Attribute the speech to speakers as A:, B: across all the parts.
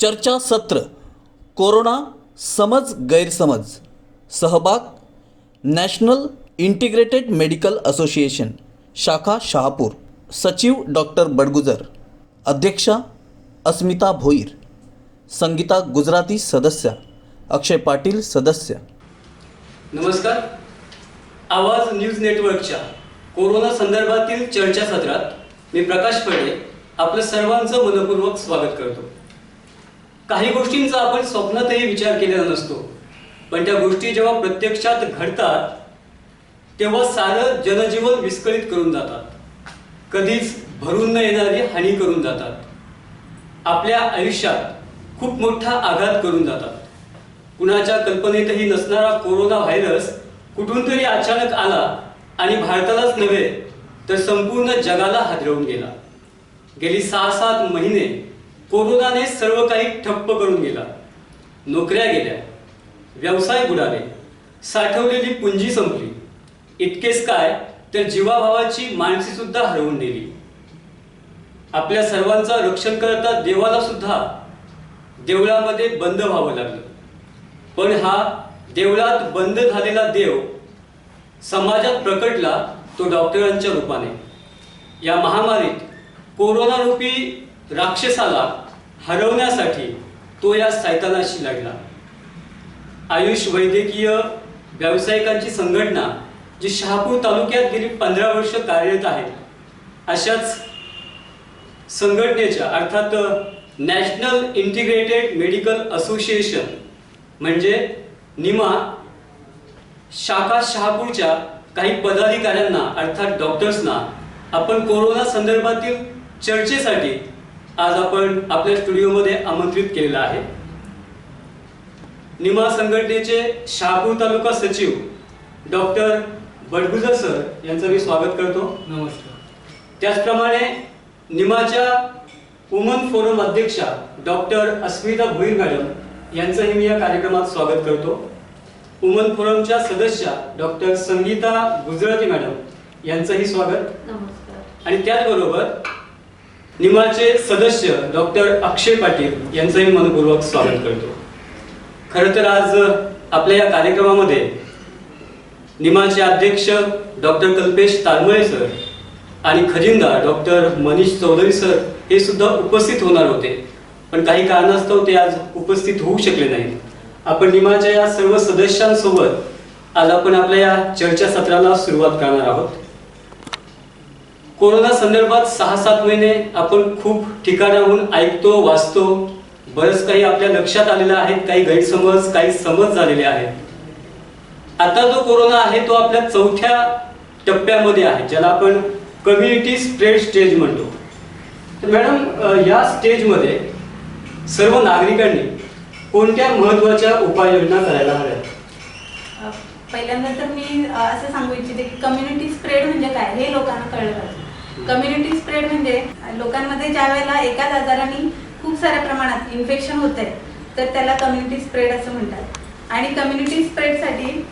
A: चर्चासत्र कोरोना समज गैरसमज सहभाग नॅशनल इंटिग्रेटेड मेडिकल असोसिएशन शाखा शहापूर सचिव डॉक्टर बडगुजर अध्यक्षा अस्मिता भोईर संगीता गुजराती सदस्य अक्षय पाटील सदस्य।
B: नमस्कार। आवाज न्यूज नेटवर्कच्या कोरोना संदर्भातील चर्चासत्रात मी प्रकाश पडे आपलं सर्वांचं मनपूर्वक स्वागत करतो। काही गोष्टींचा आपण स्वप्नातही विचार केलेला नसतो, पण त्या गोष्टी जेव्हा प्रत्यक्षात घडतात तेव्हा सारं जनजीवन विस्कळीत करून जातात, कधीच भरून न येणारी हानी करून जातात, आपल्या आयुष्यात खूप मोठा आघात करून जातात। कुणाच्या कल्पनेतही नसणारा कोरोना व्हायरस कुठून तरी अचानक आला आणि भारतालाच नव्हे तर संपूर्ण जगाला हादरवून गेला। गेली 6-7 महिने कोरोनाने सर्व काही ठप्प करून गेला। नोकऱ्या गेल्या, व्यवसाय बुडाले, साठवलेली पुंजी संपली, इतकेच काय तर जीवाभावाची माणसे सुद्धा हरवून नेली। आपल्या सर्वांचा रक्षण करता देवाला सुद्धा देवळामध्ये बंद व्हावं लागलं, पण हा देवळात बंद झालेला देव समाजात प्रकटला तो डॉक्टरांच्या रूपाने। या महामारीत कोरोना रूपी राक्षसाला हरवण्यासाठी तो या सैतानाशी लढला। आयुष वैद्यकीय व्यावसायिकांची संघटना जी शहापूर तालुक्यात गेली 15 वर्ष कार्यरत आहे, अशाच संघटनेच्या अर्थात नॅशनल इंटिग्रेटेड मेडिकल असोसिएशन म्हणजे निमा शाखा शहापूरच्या काही पदाधिकाऱ्यांना अर्थात डॉक्टर्सना आपण कोरोना संदर्भातील चर्चेसाठी आज आपण आपल्या स्टुडिओमध्ये आमंत्रित केलेलं आहे। निमा संघटनेचे शहापूर तालुका सचिव डॉक्टर बडगुजर सर यांचं मी स्वागत करतो।
C: नमस्कार।
B: त्याचप्रमाणे निमाच्या वुमन फोरम अध्यक्षा डॉक्टर अस्मिता भोईर मॅडम यांचंही मी या कार्यक्रमात स्वागत करतो। वुमन फोरमच्या सदस्या डॉक्टर संगीता गुजराती मॅडम यांचंही स्वागत।
D: नमस्कार।
B: आणि त्याचबरोबर निमाचे सदस्य डॉक्टर अक्षय पाटील यांचंही मनपूर्वक स्वागत करतो। खरं तर आज आपल्या या कार्यक्रमामध्ये निमाचे अध्यक्ष डॉक्टर कल्पेश तारमळे सर आणि खजिनदार डॉक्टर मनीष चौधरी सर हे सुद्धा उपस्थित होणार होते, पण काही कारणास्तव ते आज उपस्थित होऊ शकले नाहीत। आपण निमाच्या या सर्व सदस्यांसोबत आज आपण आपल्या या चर्चासत्राला सुरुवात करणार आहोत। कोरोना संदर्भात 6-7 महिने आपण खूप ठिकाणाहून ऐकतो, वाचतो, बरंच काही आपल्या लक्षात आलेलं आहे, काही गैरसमज, काही समज झालेले आहेत। आता जो कोरोना आहे तो आपल्या 4थ्या टप्प्यामध्ये आहे, ज्याला आपण कम्युनिटी स्प्रेड स्टेज म्हणतो। तर मॅडम, या स्टेजमध्ये सर्व नागरिकांनी कोणत्या महत्त्वाच्या उपाययोजना करायला हव्यात?
D: पहिल्यांदा तर मी असं सांगू इच्छिते की कम्युनिटी स्प्रेड म्हणजे काय हे लोकांना कळलं पाहिजे। कम्युनिटी स्प्रेड म्हणजे लोकांमध्ये ज्या वेळेला एकाच आजाराने खूप साऱ्या प्रमाणात इन्फेक्शन होते तर त्याला कम्युनिटी स्प्रेड असं म्हणतात। आणि कम्युनिटी स्प्रेडसाठी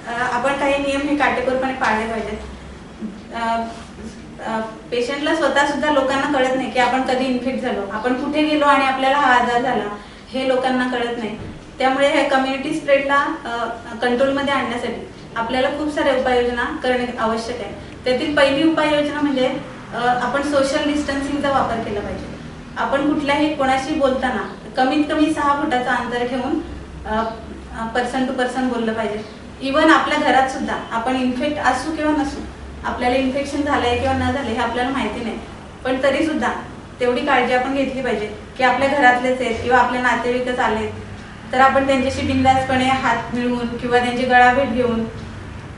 D: आपण काही नियम हे काटेकोरपणे पाळले पाहिजेत। पेशंटला स्वतः सुद्धा लोकांना कळत नाही की आपण कधी इन्फेक्ट झालो, आपण कुठे गेलो आणि आपल्याला हा आजार झाला हे लोकांना कळत नाही। त्यामुळे हे कम्युनिटी स्प्रेडला कंट्रोलमध्ये आणण्यासाठी आपल्याला खूप साऱ्या उपाययोजना करणे आवश्यक आहे। त्यातील पहिली उपाययोजना म्हणजे आपण सोशल डिस्टन्सिंगचा वापर केला पाहिजे। आपण कुठल्याही कोणाशी बोलताना कमीत कमी 6 फुटाचं अंतर ठेवून पर्सन टू पर्सन बोललं पाहिजे। इवन आपल्या घरात सुद्धा आपण इन्फेक्ट असू किंवा नसू, आपल्याला इन्फेक्शन झालंय किंवा न झालंय हे आपल्याला माहिती नाही, पण तरी सुद्धा तेवढी काळजी आपण घेतली पाहिजे की आपल्या घरातलेच आहेत किंवा आपल्या नातेवाईकच आले तर आपण त्यांच्याशी बिनधास्तपणे हात मिळवून किंवा त्यांची गळाभेट घेऊन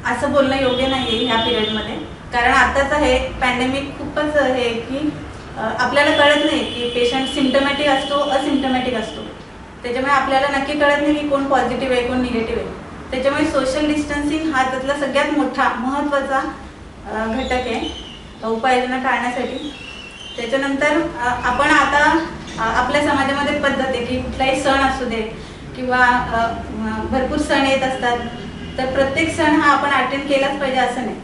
D: असं बोलणं योग्य नाही ह्या पिरियडमध्ये। कारण आताचं हे पॅन्डेमिक खूपच हे की आपल्याला कळत नाही की पेशंट सिम्पटमॅटिक असतो असिम्पटमॅटिक असतो, त्याच्यामुळे आपल्याला नक्की कळत नाही की कोण पॉझिटिव्ह आहे कोण निगेटिव्ह आहे। त्याच्यामुळे सोशल डिस्टन्सिंग हा त्यातला सगळ्यात मोठा महत्त्वाचा घटक आहे उपाययोजना टाळण्यासाठी। त्याच्यानंतर आपण आता आपल्या समाजामध्ये पद्धत आहे की कुठलाही सण असू दे किंवा भरपूर सण येत असतात तर प्रत्येक सण हा आपण अटेंड केलाच पाहिजे असं नाही।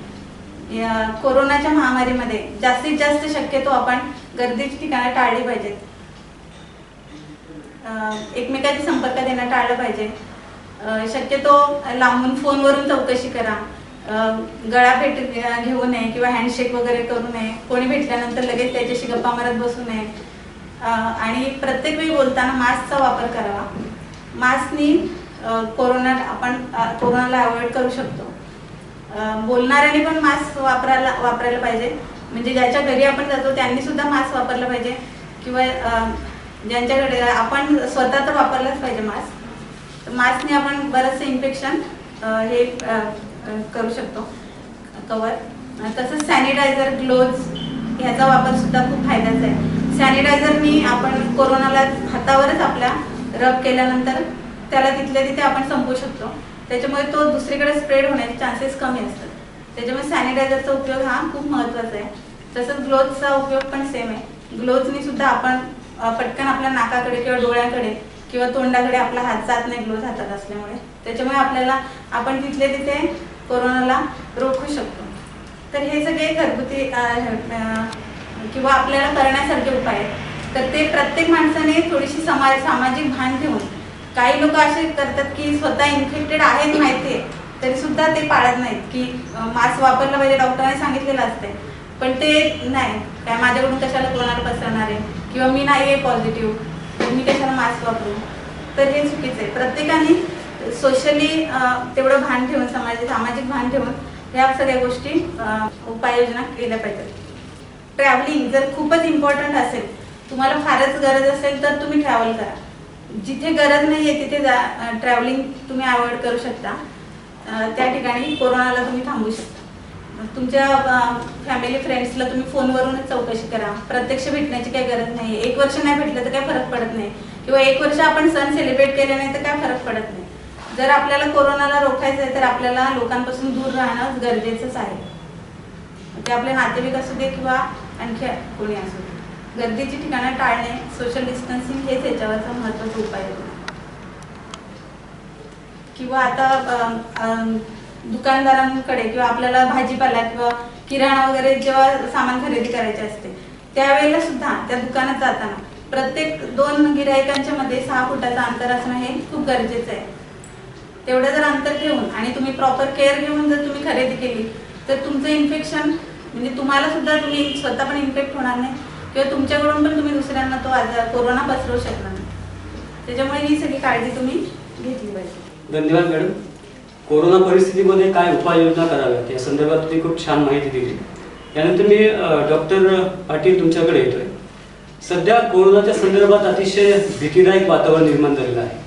D: कोरोनाच्या महामारीमध्ये जास्तीत जास्त शक्यतो आपण गर्दीची ठिकाणं टाळली पाहिजेत। एकमेकांशी संपर्क देणं टाळलं पाहिजे. शक्यतो लांबून फोनवरून चौकशी करा. गळा भेट घेऊ नये किंवा हँडशेक वगैरे करू नये. कोणी भेटल्यानंतर लगेच त्याच्याशी गप्पा मारत बसू नये. आणि प्रत्येक वेळी बोलताना मास्कचा वापर करावा. मास्कनी कोरोनाला अवॉइड करू शकतो. बोलणाऱ्याने पण मास्क वापरायला पाहिजे. म्हणजे ज्याच्या घरी आपण जातो त्यांनी सुद्धा मास्क वापरला पाहिजे किंवा ज्यांच्याकडे आपण स्वतः तर वापरलाच पाहिजे मास्क. मास्कने आपण बरंचसं इन्फेक्शन हे करू शकतो कवर. तसंच सॅनिटायझर, ग्लोव्ज ह्याचा वापर सुद्धा खूप फायद्याचा आहे. सॅनिटायझरनी आपण कोरोनाला हातावरच आपल्या रब केल्यानंतर त्याला तिथल्या तिथे आपण संपवू शकतो. त्याच्यामुळे तो दुसरीकडे स्प्रेड होण्याचे चान्सेस कमी असतात. त्याच्यामुळे सॅनिटायझरचा उपयोग हा खूप महत्त्वाचा आहे. तसंच ग्लोव्जचा उपयोग पण सेम आहे. ग्लोव्जनी सुद्धा आपण पटकन आपल्या नाकाकडे किंवा डोळ्याकडे किंवा तोंडाकडे आपला हात जात नाही ग्लोव्ज हातात असल्यामुळे. त्याच्यामुळे आपण तिथले तिथे कोरोनाला रोखू शकतो. तर हे सगळे घरगुती किंवा आपल्याला करण्यासारखे उपाय आहेत. तर ते प्रत्येक माणसाने थोडीशी सामाजिक भान ठेवून, काही लोक असे करतात की स्वतः इन्फेक्टेड आहेत माहिती आहे तरी सुद्धा ते पाळत नाहीत की मास्क वापरलं पाहिजे, डॉक्टरांनी सांगितलेलं असते, पण ते नाही काय माझ्याकडून कशाला कोणाला पसरणार आहे किंवा मी नाही आहे पॉझिटिव्ह, मी कशाला मास्क वापरू. तर हे चुकीचं आहे. प्रत्येकाने सोशली तेवढं भान ठेवून, सामाजिक भान ठेवून ह्या सगळ्या गोष्टी उपाययोजना केल्या पाहिजेत. ट्रॅव्हलिंग जर खूपच इम्पॉर्टंट असेल, तुम्हाला फारच गरज असेल तर तुम्ही ट्रॅव्हल करा. जिथे गरज नाही आहे तिथे ट्रॅव्हलिंग तुम्ही अवॉइड करू शकता. त्या ठिकाणी कोरोनाला तुम्ही थांबवू शकता. तुमच्या फॅमिली फ्रेंड्सला तुम्ही फोनवरूनच चौकशी करा. प्रत्यक्ष भेटण्याची काही गरज नाही. 1 वर्ष नाही भेटलं तर काही फरक पडत नाही किंवा 1 वर्ष आपण सण सेलिब्रेट केले नाही तर काय फरक पडत नाही. जर आपल्याला कोरोनाला रोखायचं आहे तर आपल्याला लोकांपासून दूर राहणं गरजेचंच आहे. ते आपले नातेवाईक असू दे किंवा आणखी कोणी असू दे. गर्दीची ठिकाणं टाळणे, सोशल डिस्टन्सिंग हेच याच्यावरचा महत्त्वाचा उपाय आहे. किंवा आता दुकानदारांकडे किंवा आपल्याला भाजीपाला किंवा किराणा वगैरे जेव्हा सामान खरेदी करायचे असते त्यावेळेला सुद्धा त्या दुकानात जाताना प्रत्येक 2 गिरायकांच्या मध्ये 6 फुटाचं अंतर असणं हे खूप गरजेचं आहे. तेवढं जर अंतर ठेवून आणि तुम्ही प्रॉपर केअर घेऊन जर तुम्ही खरेदी केली तर तुमचं इन्फेक्शन म्हणजे तुम्हाला सुद्धा तुम्ही स्वतः पण इन्फेक्ट होणार नाही किंवा तुमच्याकडून पण तुम्ही दुसऱ्यांना तो आजार कोरोना पसरवू शकणार नाही. त्याच्यामुळे ही सगळी काळजी तुम्ही घेतली पाहिजे.
B: धन्यवाद मॅडम. कोरोना परिस्थितीमध्ये काय उपाययोजना कराव्यात या संदर्भात तुम्ही खूप छान माहिती दिली. यानंतर मी डॉक्टर पाटील तुमच्याकडे येतोय. सध्या कोरोनाच्या संदर्भात अतिशय भीतीदायक वातावरण निर्माण झालेलं आहे.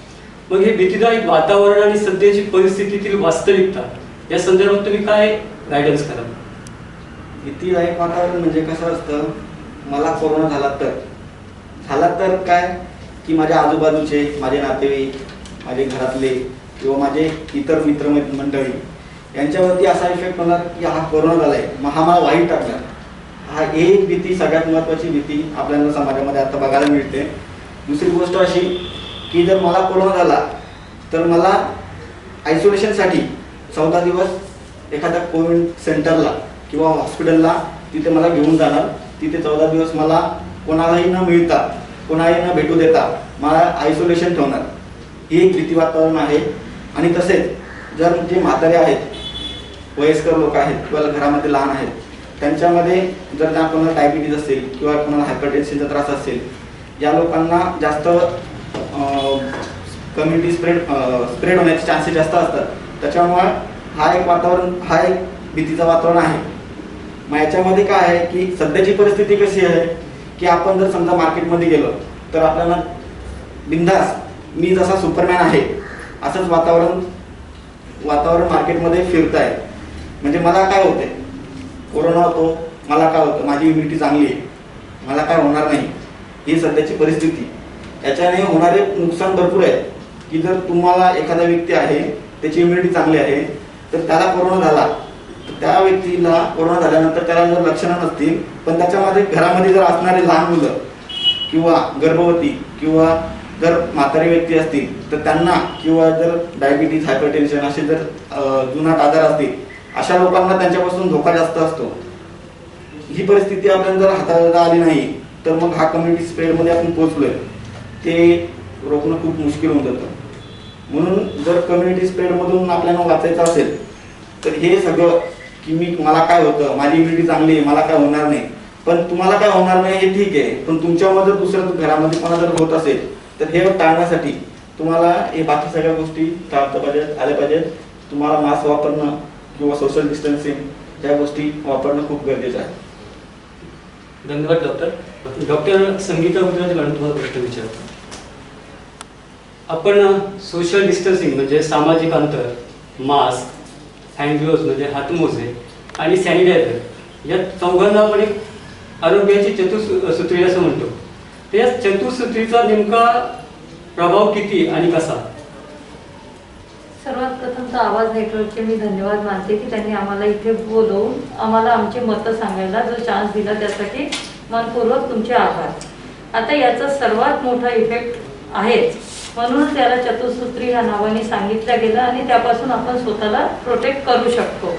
B: मग हे भीतीदायक वातावरण आणि सध्याची परिस्थितीतील वास्तविकता या संदर्भात तुम्ही काय गायडन्स कराल?
C: भीतीदायक वातावरण म्हणजे कसं असतं, मला कोरोना झाला तर काय की माझ्या आजूबाजूचे, माझे नातेवाईक, माझे घरातले किंवा माझे इतर मित्रमंडळी यांच्यावरती असा इफेक्ट होणार की हा कोरोना झाला आहे, मग हा मला वाईट टाकणार. हा एक भीती, सगळ्यात महत्त्वाची भीती आपल्याला समाजामध्ये आता बघायला मिळते. दुसरी गोष्ट अशी की जर मला कोरोना झाला तर मला आयसोलेशनसाठी 14 दिवस एखाद्या कोविड सेंटरला किंवा हॉस्पिटलला तिथे मला घेऊन जाणार. तिथे 14 दिवस मला कोणालाही न मिळता, कोणालाही न भेटू देता मला आयसोलेशन ठेवणार. ही एक भीती वातावरण आहे. आणि तसेच जर जे म्हातारे आहेत, वयस्कर लोक आहेत किंवा घरामध्ये लहान आहेत, त्यांच्यामध्ये जर कोणाला डायबिटीज असेल किंवा कोणाला हायपरटेन्शनचा त्रास असेल, या लोकांना जास्त कम्युनिटी स्प्रेड होण्याचे चान्सेस जास्त असतात. त्याच्यामुळे हा एक भीतीचं वातावरण आहे. मग याच्यामध्ये काय आहे की सध्याची परिस्थिती कशी आहे की आपण जर समजा मार्केटमध्ये गेलो तर आपल्याला बिंदास मी जसा सुपरमॅन आहे असंच वातावरण मार्केटमध्ये फिरत आहे. म्हणजे मला काय होते, कोरोना होतो, मला काय होतं, माझी इम्युनिटी चांगली आहे, मला काय होणार नाही, ही सध्याची परिस्थिती. याच्याने होणारे नुकसान भरपूर आहे की जर तुम्हाला एखादा व्यक्ती आहे त्याची इम्युनिटी चांगली आहे तर त्याला कोरोना झाला, त्या व्यक्तीला कोरोना झाल्यानंतर त्याला जर लक्षणं नसतील पण त्याच्यामध्ये घरामध्ये जर असणारे लहान मुलं किंवा गर्भवती किंवा जर म्हातारी व्यक्ती असतील तर त्यांना किंवा जर डायबिटीज, हायपरटेन्शन असे जर जुनाट आजार असतील अशा लोकांना त्यांच्यापासून धोका जास्त असतो. ही परिस्थिती आपल्याला जर हाताळता आली नाही तर मग हा कम्युनिटी स्प्रेडमध्ये आपण पोहोचलोय. ते रोखणं खूप मुश्किल होऊन जातं. म्हणून जर कम्युनिटी स्प्रेडमधून आपल्याला वाचायचं असेल तर हे सगळं की मला काय होतं, माझी इम्युनिटी चांगली आहे, मला काय होणार नाही, पण तुम्हाला काय होणार नाही हे ठीक आहे, पण तुमच्यामध्ये दुसऱ्या घरामध्ये कोणा जर होत असेल तर हे टाळण्यासाठी तुम्हाला हे बाकी सगळ्या गोष्टी टाळता पाहिजेत, आल्या पाहिजेत. तुम्हाला मास्क वापरणं किंवा सोशल डिस्टन्सिंग या गोष्टी वापरणं खूप गरजेचं आहे.
B: धन्यवाद डॉक्टर. डॉक्टर संगीता गुजरातीकडून तुम्हाला प्रश्न विचारतो. आपण सोशल डिस्टन्सिंग म्हणजे सामाजिक अंतर, मास्क, हँड ग्लोव्ज म्हणजे हातमोजे आणि सॅनिटायझर या चौघांना आपण एक आरोग्याची चतुसूत्री असं म्हणतो. तर या चतुसूत्रीचा नेमका प्रभाव किती आणि कसा?
E: सर्वात प्रथम तर आवाज नेटवर्कचे मी धन्यवाद मानते की त्यांनी आम्हाला इथे बोलवून आम्हाला आमचे मतं सांगायला जो चान्स दिला त्यासाठी मनपूर्वक तुमचे आभार. आता याचा सर्वात मोठा इफेक्ट आहेच, म्हणून त्याला चतुसूत्री या नावाने सांगितलं गेलं आणि त्यापासून आपण स्वतःला प्रोटेक्ट करू शकतो.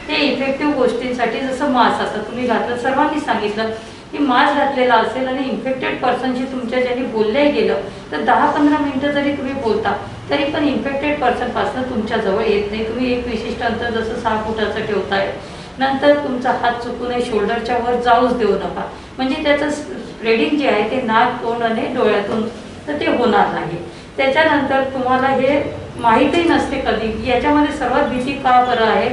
E: हे इफेक्टिव्ह गोष्टींसाठी जसं मास्क आता तुम्ही घातलं, सर्वांनी सांगितलं की मास्क घातलेला असेल आणि इन्फेक्टेड पर्सनशी तुमच्या ज्यांनी बोललंही गेलं तर 10-15 मिनिटं जरी तुम्ही बोलता तरी पण इन्फेक्टेड पर्सनपासून तुमच्याजवळ येत नाही. तुम्ही एक विशिष्ट अंतर जसं 6 फुटाचं ठेवताय, नंतर तुमचा हात चुकूनही शोल्डरच्या वर जाऊच देऊ नका, म्हणजे त्याचं स्प्रेडिंग जे आहे ते नाक, तोंड आणि डोळ्यातून तर ते होणार नाही. त्याच्यानंतर तुम्हाला हे माहीतही नसते कधी याच्यामध्ये सर्वात भीती का बरं आहे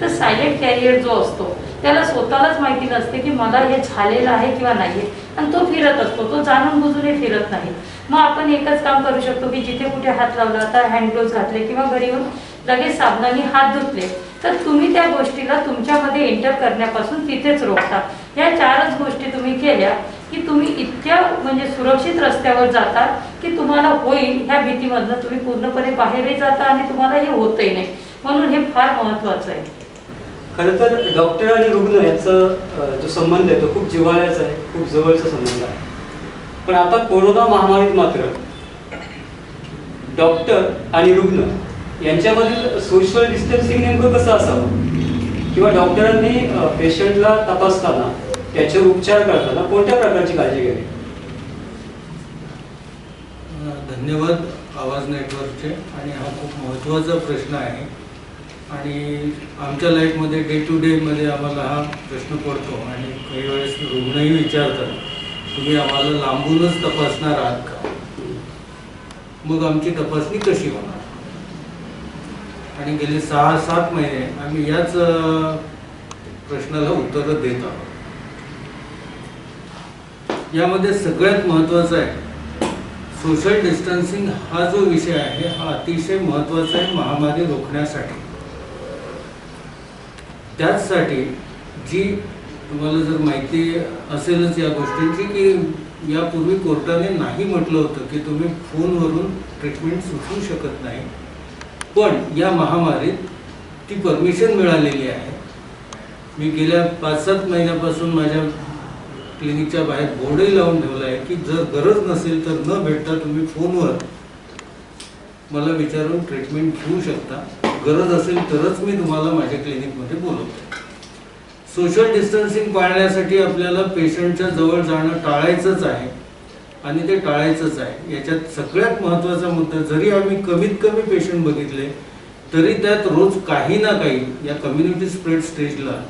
E: तर सायलेंट कॅरियर जो असतो त्याला स्वतःलाच माहिती नसते की मला हे झालेलं आहे किंवा नाही, आणि तो फिरत असतो, तो जाणून बुजूनही फिरत नाही. मग आपण एकच काम करू शकतो की जिथे कुठे हात लावला, आता हँड ग्लोव्ज घातले किंवा घरी येऊन लगेच साबणाने हात धुतले तर तुम्ही त्या गोष्टीला तुमच्यामध्ये एंटर करण्यापासून तिथेच रोखता. या 4च गोष्टी तुम्ही केल्या की तुम्ही इतक्या म्हणजे सुरक्षित रस्त्यावर जाता की तुम्हाला होईल ह्या भीतीमधनं तुम्ही पूर्णपणे बाहेरही जाता आणि तुम्हाला हे होतही नाही. म्हणून हे फार महत्त्वाचं आहे.
B: खरं तर डॉक्टर आणि रुग्ण याचा जो संबंध आहे तो खूप जिव्हाळ्याचा आहे, खूप जवळचा संबंध आहे. पण आता कोरोना महामारीत मात्र डॉक्टर आणि रुग्ण यांच्यामधील सोशल डिस्टन्सिंग नेमकं कसं असावं, किंवा डॉक्टरांनी पेशंटला तपासताना त्याच्यावर उपचार करताना कोणत्या प्रकारची काळजी घ्यावी?
F: धन्यवाद आवाज नेटवर्कचे. आणि हा खूप महत्त्वाचा प्रश्न आहे आणि आमच्या लाईफमध्ये डे टू डेमध्ये आम्हाला हा प्रश्न पडतो आणि काही वेळेस रुग्णही विचारतात तुम्ही आम्हाला लांबूनच तपासणार आहात का, मग आमची तपासणी कशी होणार. आणि गेले 6-7 महिने आम्ही याच प्रश्नाला उत्तरं देत आहोत. यामध्ये सगळ्यात महत्त्वाचं आहे सोशल डिस्टन्सिंग हा जो विषय आहे हा अतिशय महत्त्वाचा आहे महामारी रोखण्यासाठी. त्याचसाठी जी तुम्हाला जर माहिती असेलच या गोष्टींची की यापूर्वी कोर्टाने नाही म्हटलं होतं की तुम्ही फोनवरून ट्रीटमेंट सुचवू शकत नाही, पण या महामारीत ती परमिशन मिळालेली आहे. मी गेल्या 5-7 महिन्यापासून माझ्या क्लिनिकच्या बाहेर बोर्डही लावून ठेवला आहे की जर गरज नसेल तर न भेटता तुम्ही फोनवर मला विचारून ट्रीटमेंट घेऊ शकता, गरज असेल तरच मी तुम्हाला माझ्या क्लिनिकमध्ये बोलवतो. सोशल डिस्टन्सिंग पाळण्यासाठी आपल्याला पेशंटच्या जवळ जाणं टाळायचंच आहे आणि ते टाळायचंच आहे. याच्यात सगळ्यात महत्त्वाचा मुद्दा, जरी आम्ही कमीत कमी पेशंट बघितले तरी त्यात रोज काही ना काही या कम्युनिटी स्प्रेड स्टेजला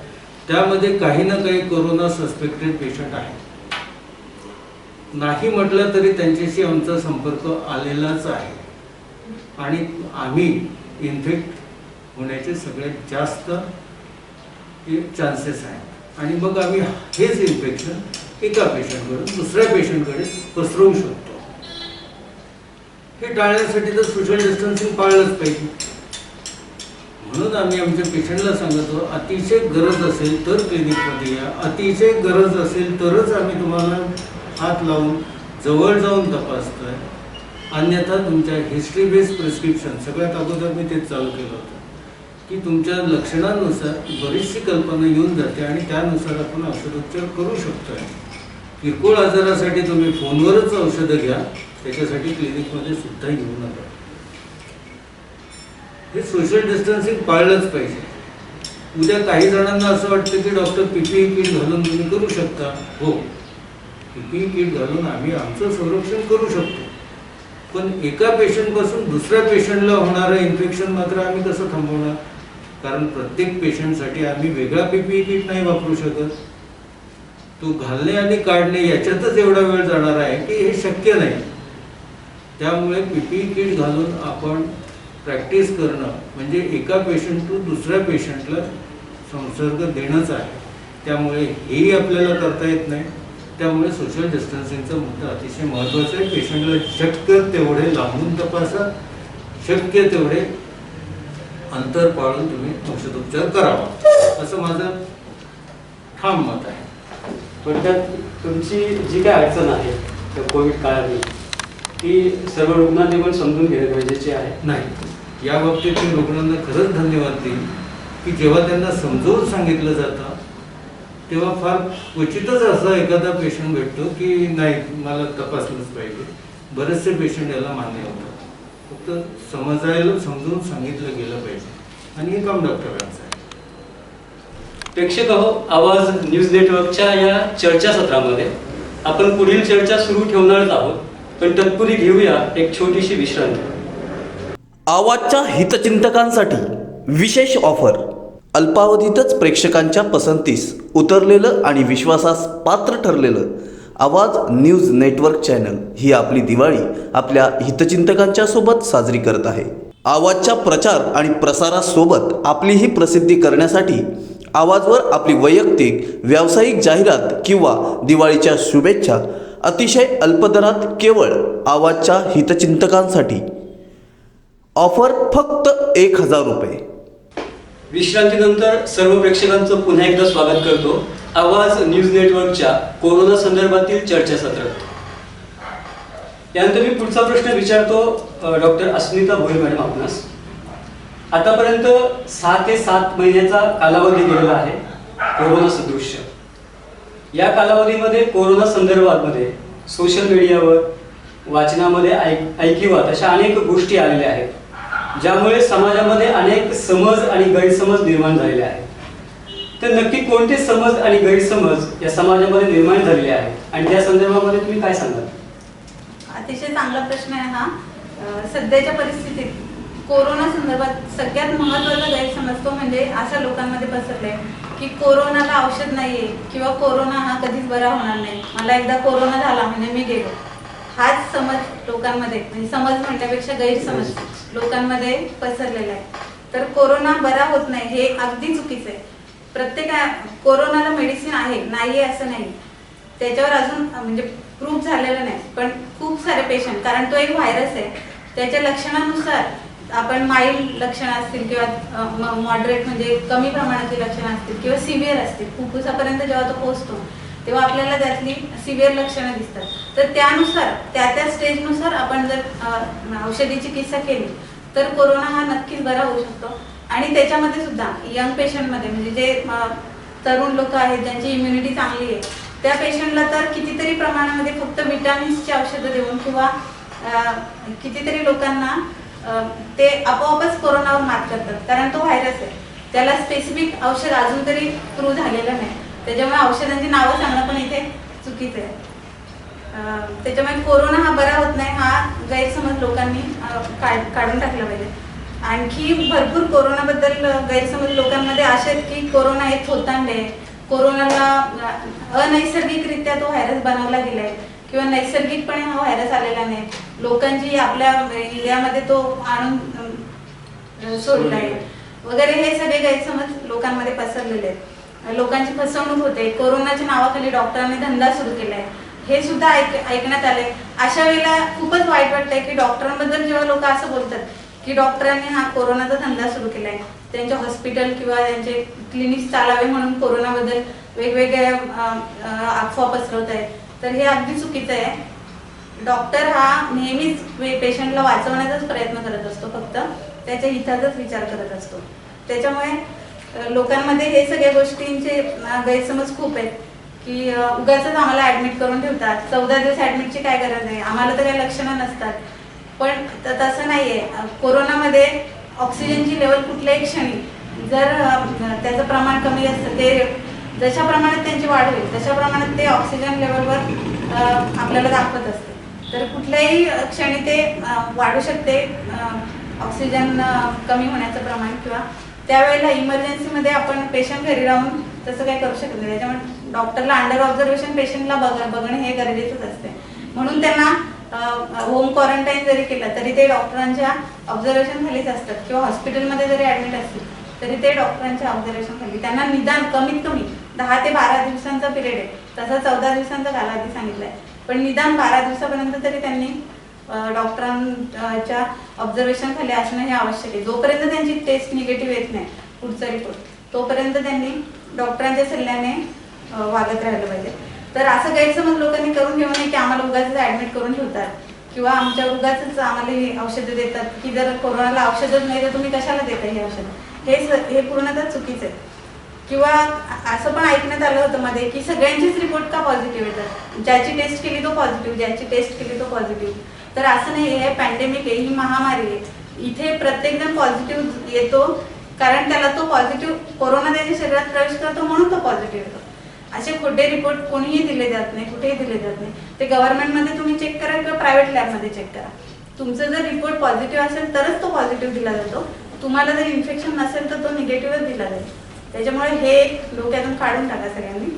F: त्यामध्ये काही ना काही कोरोना सस्पेक्टेड पेशंट आहे. नाही म्हटलं तरी त्यांच्याशी आमचा संपर्क आलेलाच आहे आणि आम्ही इन्फेक्ट होण्याचे सगळ्यात जास्त चान्सेस आहेत. आणि मग आम्ही हेच इन्फेक्शन एका पेशंटकडून दुसऱ्या पेशंटकडे पसरवू शकतो. हे टाळण्यासाठी तर सोशल डिस्टन्सिंग पाळलंच पाहिजे. म्हणून आम्ही आमच्या पेशंटला सांगतो अतिशय गरज असेल तर क्लिनिकमध्ये या, अतिशय गरज असेल तरच आम्ही तुम्हाला हात लावून जवळ जाऊन तपासतोय, अन्यथा तुमच्या हिस्ट्री बेस्ड प्रिस्क्रिप्शन सगळ्यात अगोदर मी तेच चालू केलं होतं की तुमच्या लक्षणांनुसार बरीचशी कल्पना येऊन जाते आणि त्यानुसार आपण औषधोपचार करू शकतोय. किरकोळ आजारासाठी तुम्ही फोनवरच औषधं घ्या, त्याच्यासाठी क्लिनिकमध्ये सुद्धा येऊ नका. हे सोशल डिस्टन्सिंग पाळलंच पाहिजे. उद्या काही जणांना असं वाटतं की डॉक्टर PPE किट घालून तुम्ही करू शकता. हो, PPE किट घालून आम्ही आमचं संरक्षण करू शकतो, पण एका पेशंटपासून दुसऱ्या पेशंटला होणारं इन्फेक्शन मात्र आम्ही कसं थांबवणार? कारण प्रत्येक पेशंटसाठी आम्ही वेगळा PPE किट नाही वापरू शकत. तो घालणे आणि काढणे याच्यातच एवढा वेळ जाणार आहे की हे शक्य नाही. त्यामुळे PPE किट घालून आपण प्रॅक्टिस करणं म्हणजे एका पेशंटतून दुसऱ्या पेशंटला संसर्ग देणंच आहे. त्यामुळे हेही आपल्याला करता येत नाही. त्यामुळे सोशल डिस्टन्सिंगचा मुद्दा अतिशय महत्त्वाचा आहे. पेशंटला शक्य तेवढे लांबून तपासा, शक्य तेवढे अंतर पाळून तुम्ही औषधोपचार करावा, असं माझं ठाम मत आहे.
B: थोडक्यात तुमची जी काय अडचण आहे त्या कोविड काळातली ती सर्व रुग्णांनी पण समजून घेणं गरजेचे आहे.
F: नाही, या बाबतीत मी रुग्णांना खरंच धन्यवाद देईन की जेव्हा त्यांना समजावून सांगितलं जातं तेव्हा फार क्वचितच असा एखादा पेशंट भेटतो की नाही मला तपासलंच पाहिजे. बरेचसे पेशंट याला मान्य होतात. फक्त समजून सांगितलं गेलं पाहिजे आणि हे काम डॉक्टरांचं आहे.
B: प्रेक्षक हो, आवाज न्यूज नेटवर्कच्या या चर्चासत्रामध्ये आपण पुढील चर्चा सुरू ठेवणारच आहोत, पण तत्पूर्वी घेऊया एक छोटीशी विश्रांती.
A: आवाजच्या हितचिंतकांसाठी विशेष ऑफर. अल्पावधीतच प्रेक्षकांच्या पसंतीस उतरलेलं आणि विश्वासास पात्र ठरलेलं आवाज न्यूज नेटवर्क चॅनल ही आपली दिवाळी आपल्या हितचिंतकांच्या सोबत साजरी करत आहे. आवाजच्या प्रचार आणि प्रसारासोबत आपली ही प्रसिद्धी करण्यासाठी आवाजवर आपली वैयक्तिक व्यावसायिक जाहिरात किंवा दिवाळीच्या शुभेच्छा अतिशय अल्प दरात केवळ आवाजच्या हितचिंतकांसाठी. ऑफर फक्त 1000 रुपये.
B: विश्रांतीनंतर सर्व प्रेक्षकांचं पुन्हा एकदा स्वागत करतो आवाज न्यूज नेटवर्कच्या कोरोना संदर्भातील चर्चासत्रात. यानंतर मी पुढचा प्रश्न विचारतो डॉक्टर अस्मिता भोईर मॅडम आपणास. आतापर्यंत 6 ते 7 महिन्याचा कालावधी गेलेला आहे कोरोना सदृश्य. या कालावधीमध्ये कोरोना संदर्भामध्ये सोशल मीडियावर, वाचनामध्ये ऐकिवात अशा अनेक गोष्टी आलेल्या आहेत, ज्यामुळे समाजामध्ये अनेक समज आणि गैरसमज निर्माण झालेले आहेत. तर नक्की कोणते समज आणि गैरसमज या समाजामध्ये निर्माण झालेले आहेत आणि त्या संदर्भामध्ये तुम्ही काय सांगाल?
D: अतिशय चांगला प्रश्न आहे हा. सध्याच्या परिस्थितीत कोरोना संदर्भात सगळ्यात महत्त्वाचा गैरसमज तो म्हणजे अशा लोकांमध्ये पसरलाय की कोरोनाला औषध नाहीये किंवा कोरोना हा कधीच बरा होणार नाही, मला एकदा कोरोना झाला म्हणजे मी गेलो, हाच समज लोकांमध्ये, म्हणजे समज म्हणण्यापेक्षा गैरसमज लोकांमध्ये पसरलेला आहे. तर कोरोना बरा होत नाही हे अगदी चुकीचं आहे. प्रत्येक कोरोनाला मेडिसिन आहे, नाही आहे असं नाही, त्याच्यावर अजून म्हणजे प्रूफ झालेलं नाही. पण खूप सारे पेशंट, कारण तो एक व्हायरस आहे, त्याच्या लक्षणानुसार आपण माइल्ड लक्षणं असतील किंवा मॉडरेट म्हणजे कमी प्रमाणाची लक्षणं असतील किंवा सिव्हिअर असतील, फुफ्फुसापर्यंत जेव्हा तो पोहोचतो तेव्हा आपल्याला त्यातली सिव्हिअर लक्षणं दिसतात. तर त्यानुसार त्या स्टेजनुसार आपण जर औषधी चिकित्सा केली तर कोरोना हा नक्कीच बरा होऊ शकतो. आणि त्याच्यामध्ये सुद्धा यंग पेशंटमध्ये म्हणजे जे तरुण लोक आहेत ज्यांची इम्युनिटी चांगली आहे त्या पेशंटला तर कितीतरी प्रमाणामध्ये फक्त विटॅमिन्सची औषधं देऊन किंवा कितीतरी लोकांना ते आपोआपच कोरोनावर मात करतात, कारण तो व्हायरस आहे, त्याला स्पेसिफिक औषध अजून तरी प्रूव्ह झालेलं नाही. त्याच्यामुळे औषधांची नावं सांगणं पण इथे चुकीचं आहे. त्याच्यामुळे कोरोना हा बरा होत नाही हा गैरसमज लोकांनी काढून टाकला पाहिजे. आणखी भरपूर कोरोनाबद्दल गैरसमज लोकांमध्ये असे आहेत की कोरोना हे थोतांडे आहे, कोरोनाला अनैसर्गिकरित्या तो व्हायरस बनवला गेलाय किंवा नैसर्गिकपणे हा व्हायरस आलेला नाही, लोकांची आपल्या इंडियामध्ये तो आणून सोडला आहे वगैरे, हे सगळे गैरसमज लोकांमध्ये पसरलेले आहेत. लोकांची फसवणूक होते, कोरोनाच्या नावाखाली डॉक्टरांनी धंदा सुरू केलाय, हे सुद्धा ऐकण्यात आले. अशा वेळेला खूपच वाईट वाटतंय की डॉक्टरांबद्दल जेव्हा लोक असं बोलतात की डॉक्टरांनी हा कोरोनाचा धंदा सुरू केलाय, त्यांचे हॉस्पिटल किंवा त्यांचे क्लिनिक्स चालावे म्हणून कोरोनाबद्दल वेगवेगळ्या अफवा पसरवत आहेत, तर हे अगदी चुकीचं आहे. डॉक्टर हा नेहमीच पेशंटला वाचवण्याचाच प्रयत्न करत असतो, फक्त त्याच्या हिताचाच विचार करत असतो. त्याच्यामुळे लोकांमध्ये हे सगळ्या गोष्टींचे गैरसमज खूप आहेत की उगाच आम्हाला ऍडमिट करून ठेवतात, 14 दिवस ऍडमिटची काय गरज आहे, आम्हाला तर काही लक्षणं नसतात. पण तसं नाहीये. कोरोनामध्ये ऑक्सिजनची लेवल कुठल्याही क्षणी जर त्याचं प्रमाण कमी असतं, ते जशा प्रमाणात त्यांची वाढ होईल तशा प्रमाणात ते ऑक्सिजन लेवलवर आपल्याला दाखवत असते. तर कुठल्याही क्षणी ते वाढू शकते, ऑक्सिजन कमी होण्याचं प्रमाण, किंवा त्यावेळेला इमर्जन्सीमध्ये आपण पेशंट घरी राहून तसं काही करू शकत नाही. त्याच्यामुळे डॉक्टरला अंडर ऑब्झर्वेशन पेशंटला बघणं हे गरजेचंच असते. म्हणून त्यांना होम क्वारंटाईन जरी केलं तरी ते डॉक्टरांच्या ऑब्झर्वेशन खालीच असतात, किंवा हॉस्पिटलमध्ये जरी ॲडमिट असतील तरी ते डॉक्टरांच्या ऑब्झर्वेशन खाली. त्यांना निदान कमीत कमी 10 ते 12 दिवसांचा पिरियड आहे, तसा 14 दिवसांचा कालावधी सांगितलाय, पण निदान 12 दिवसापर्यंत तरी त्यांनी डॉक्टरांच्या ऑब्झर्वेशन खाली असणं हे आवश्यक आहे. जोपर्यंत त्यांची टेस्ट निगेटिव्ह येत नाही पुढचा रिपोर्ट, तोपर्यंत त्यांनी डॉक्टरांच्या सल्ल्याने वागत राहिलं पाहिजे. तर असं गैरसमज लोकांनी करून घेऊ नये की आम्हाला उगाच ॲडमिट करून ठेवतात किंवा आमच्या उगाच आम्हाला औषधं देतात, की जर कोरोनाला औषधच नाही तर तुम्ही कशाला देता ही औषधं. हे पूर्णतः चुकीचं आहे. किंवा असं पण ऐकण्यात आलं होतं मध्ये की सगळ्यांचेच रिपोर्ट का पॉझिटिव्ह येतात, ज्याची टेस्ट केली तो पॉझिटिव्ह, ज्याची टेस्ट केली तो पॉझिटिव्ह. तर असं नाही, हे पॅन्डेमिक आहे, ही महामारी आहे. इथे प्रत्येकजण पॉझिटिव्ह येतो कारण त्याला तो पॉझिटिव्ह कोरोना त्याच्या शरीरात प्रवेश करतो म्हणून तो पॉझिटिव्ह येतो. असे खोटे रिपोर्ट कोणीही दिले जात नाही, कुठेही दिले जात नाही. ते गव्हर्नमेंटमध्ये तुम्ही चेक करा किंवा प्रायव्हेट लॅबमध्ये चेक करा. तुमचं जर रिपोर्ट पॉझिटिव्ह असेल तरच तो पॉझिटिव्ह दिला जातो. तुम्हाला जर इन्फेक्शन नसेल तर तो निगेटिव्हच दिला जाईल. त्याच्यामुळे हे डोक्यातून काढून टाका सगळ्यांनी.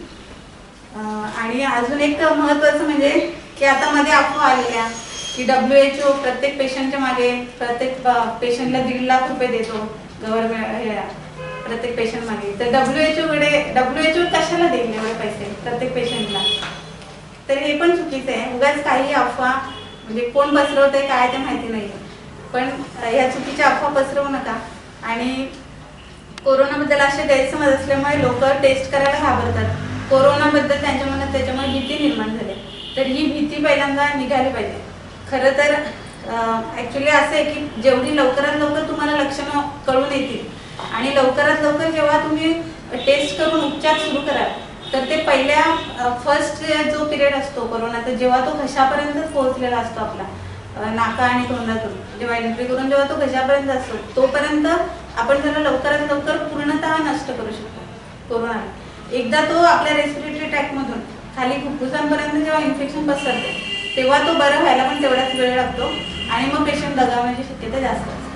D: आणि अजून एक महत्त्वाचं म्हणजे की आता मध्ये अफवा आलेल्या की WHO प्रत्येक पेशंटच्या मागे प्रत्येक पेशंटला 1.5 लाख रुपये देतो गव्हर्नमेंट प्रत्येक पेशंट मागे. तर WHO कशाला देईल एवढे पैसे प्रत्येक पेशंटला? तर हे पण चुकीचं आहे. उगाच काही अफवा म्हणजे कोण पसरवत आहे काय ते माहिती नाही, पण ह्या चुकीच्या अफवा पसरवू नका. आणि कोरोनाबद्दल असे गैरसमज असल्यामुळे लोक टेस्ट करायला घाबरतात. कोरोनाबद्दल त्यांच्या मनात त्याच्यामुळे भीती निर्माण झाली. तर ही भीती पहिल्यांदा निघाली पाहिजे. खरं तर ॲक्च्युली असं आहे की जेवढी लवकरात लवकर तुम्हाला लक्षणं कळून येतील आणि लवकरात लवकर जेव्हा तुम्ही टेस्ट करून उपचार सुरू कराल तर ते पहिल्या फर्स्ट जो पिरियड असतो कोरोनाचा, जेव्हा तो घशापर्यंत पोहोचलेला असतो आपला नाका आणि तोंडातून जेव्हा एंट्री करून जेव्हा तो घशापर्यंत असतो, तोपर्यंत आपण त्याला लवकरात लवकर पूर्णतः नष्ट करू शकतो कोरोनाला. एकदा तो आपल्या रेस्पिरेटरी ट्रॅकमधून खाली फुफ्फुसांपर्यंत जेव्हा इन्फेक्शन पसरते तेव्हा तो बरं व्हायला पण तेवढाच वेळ लागतो आणि मग पेशंट दगावण्याची शक्यता जास्त असते.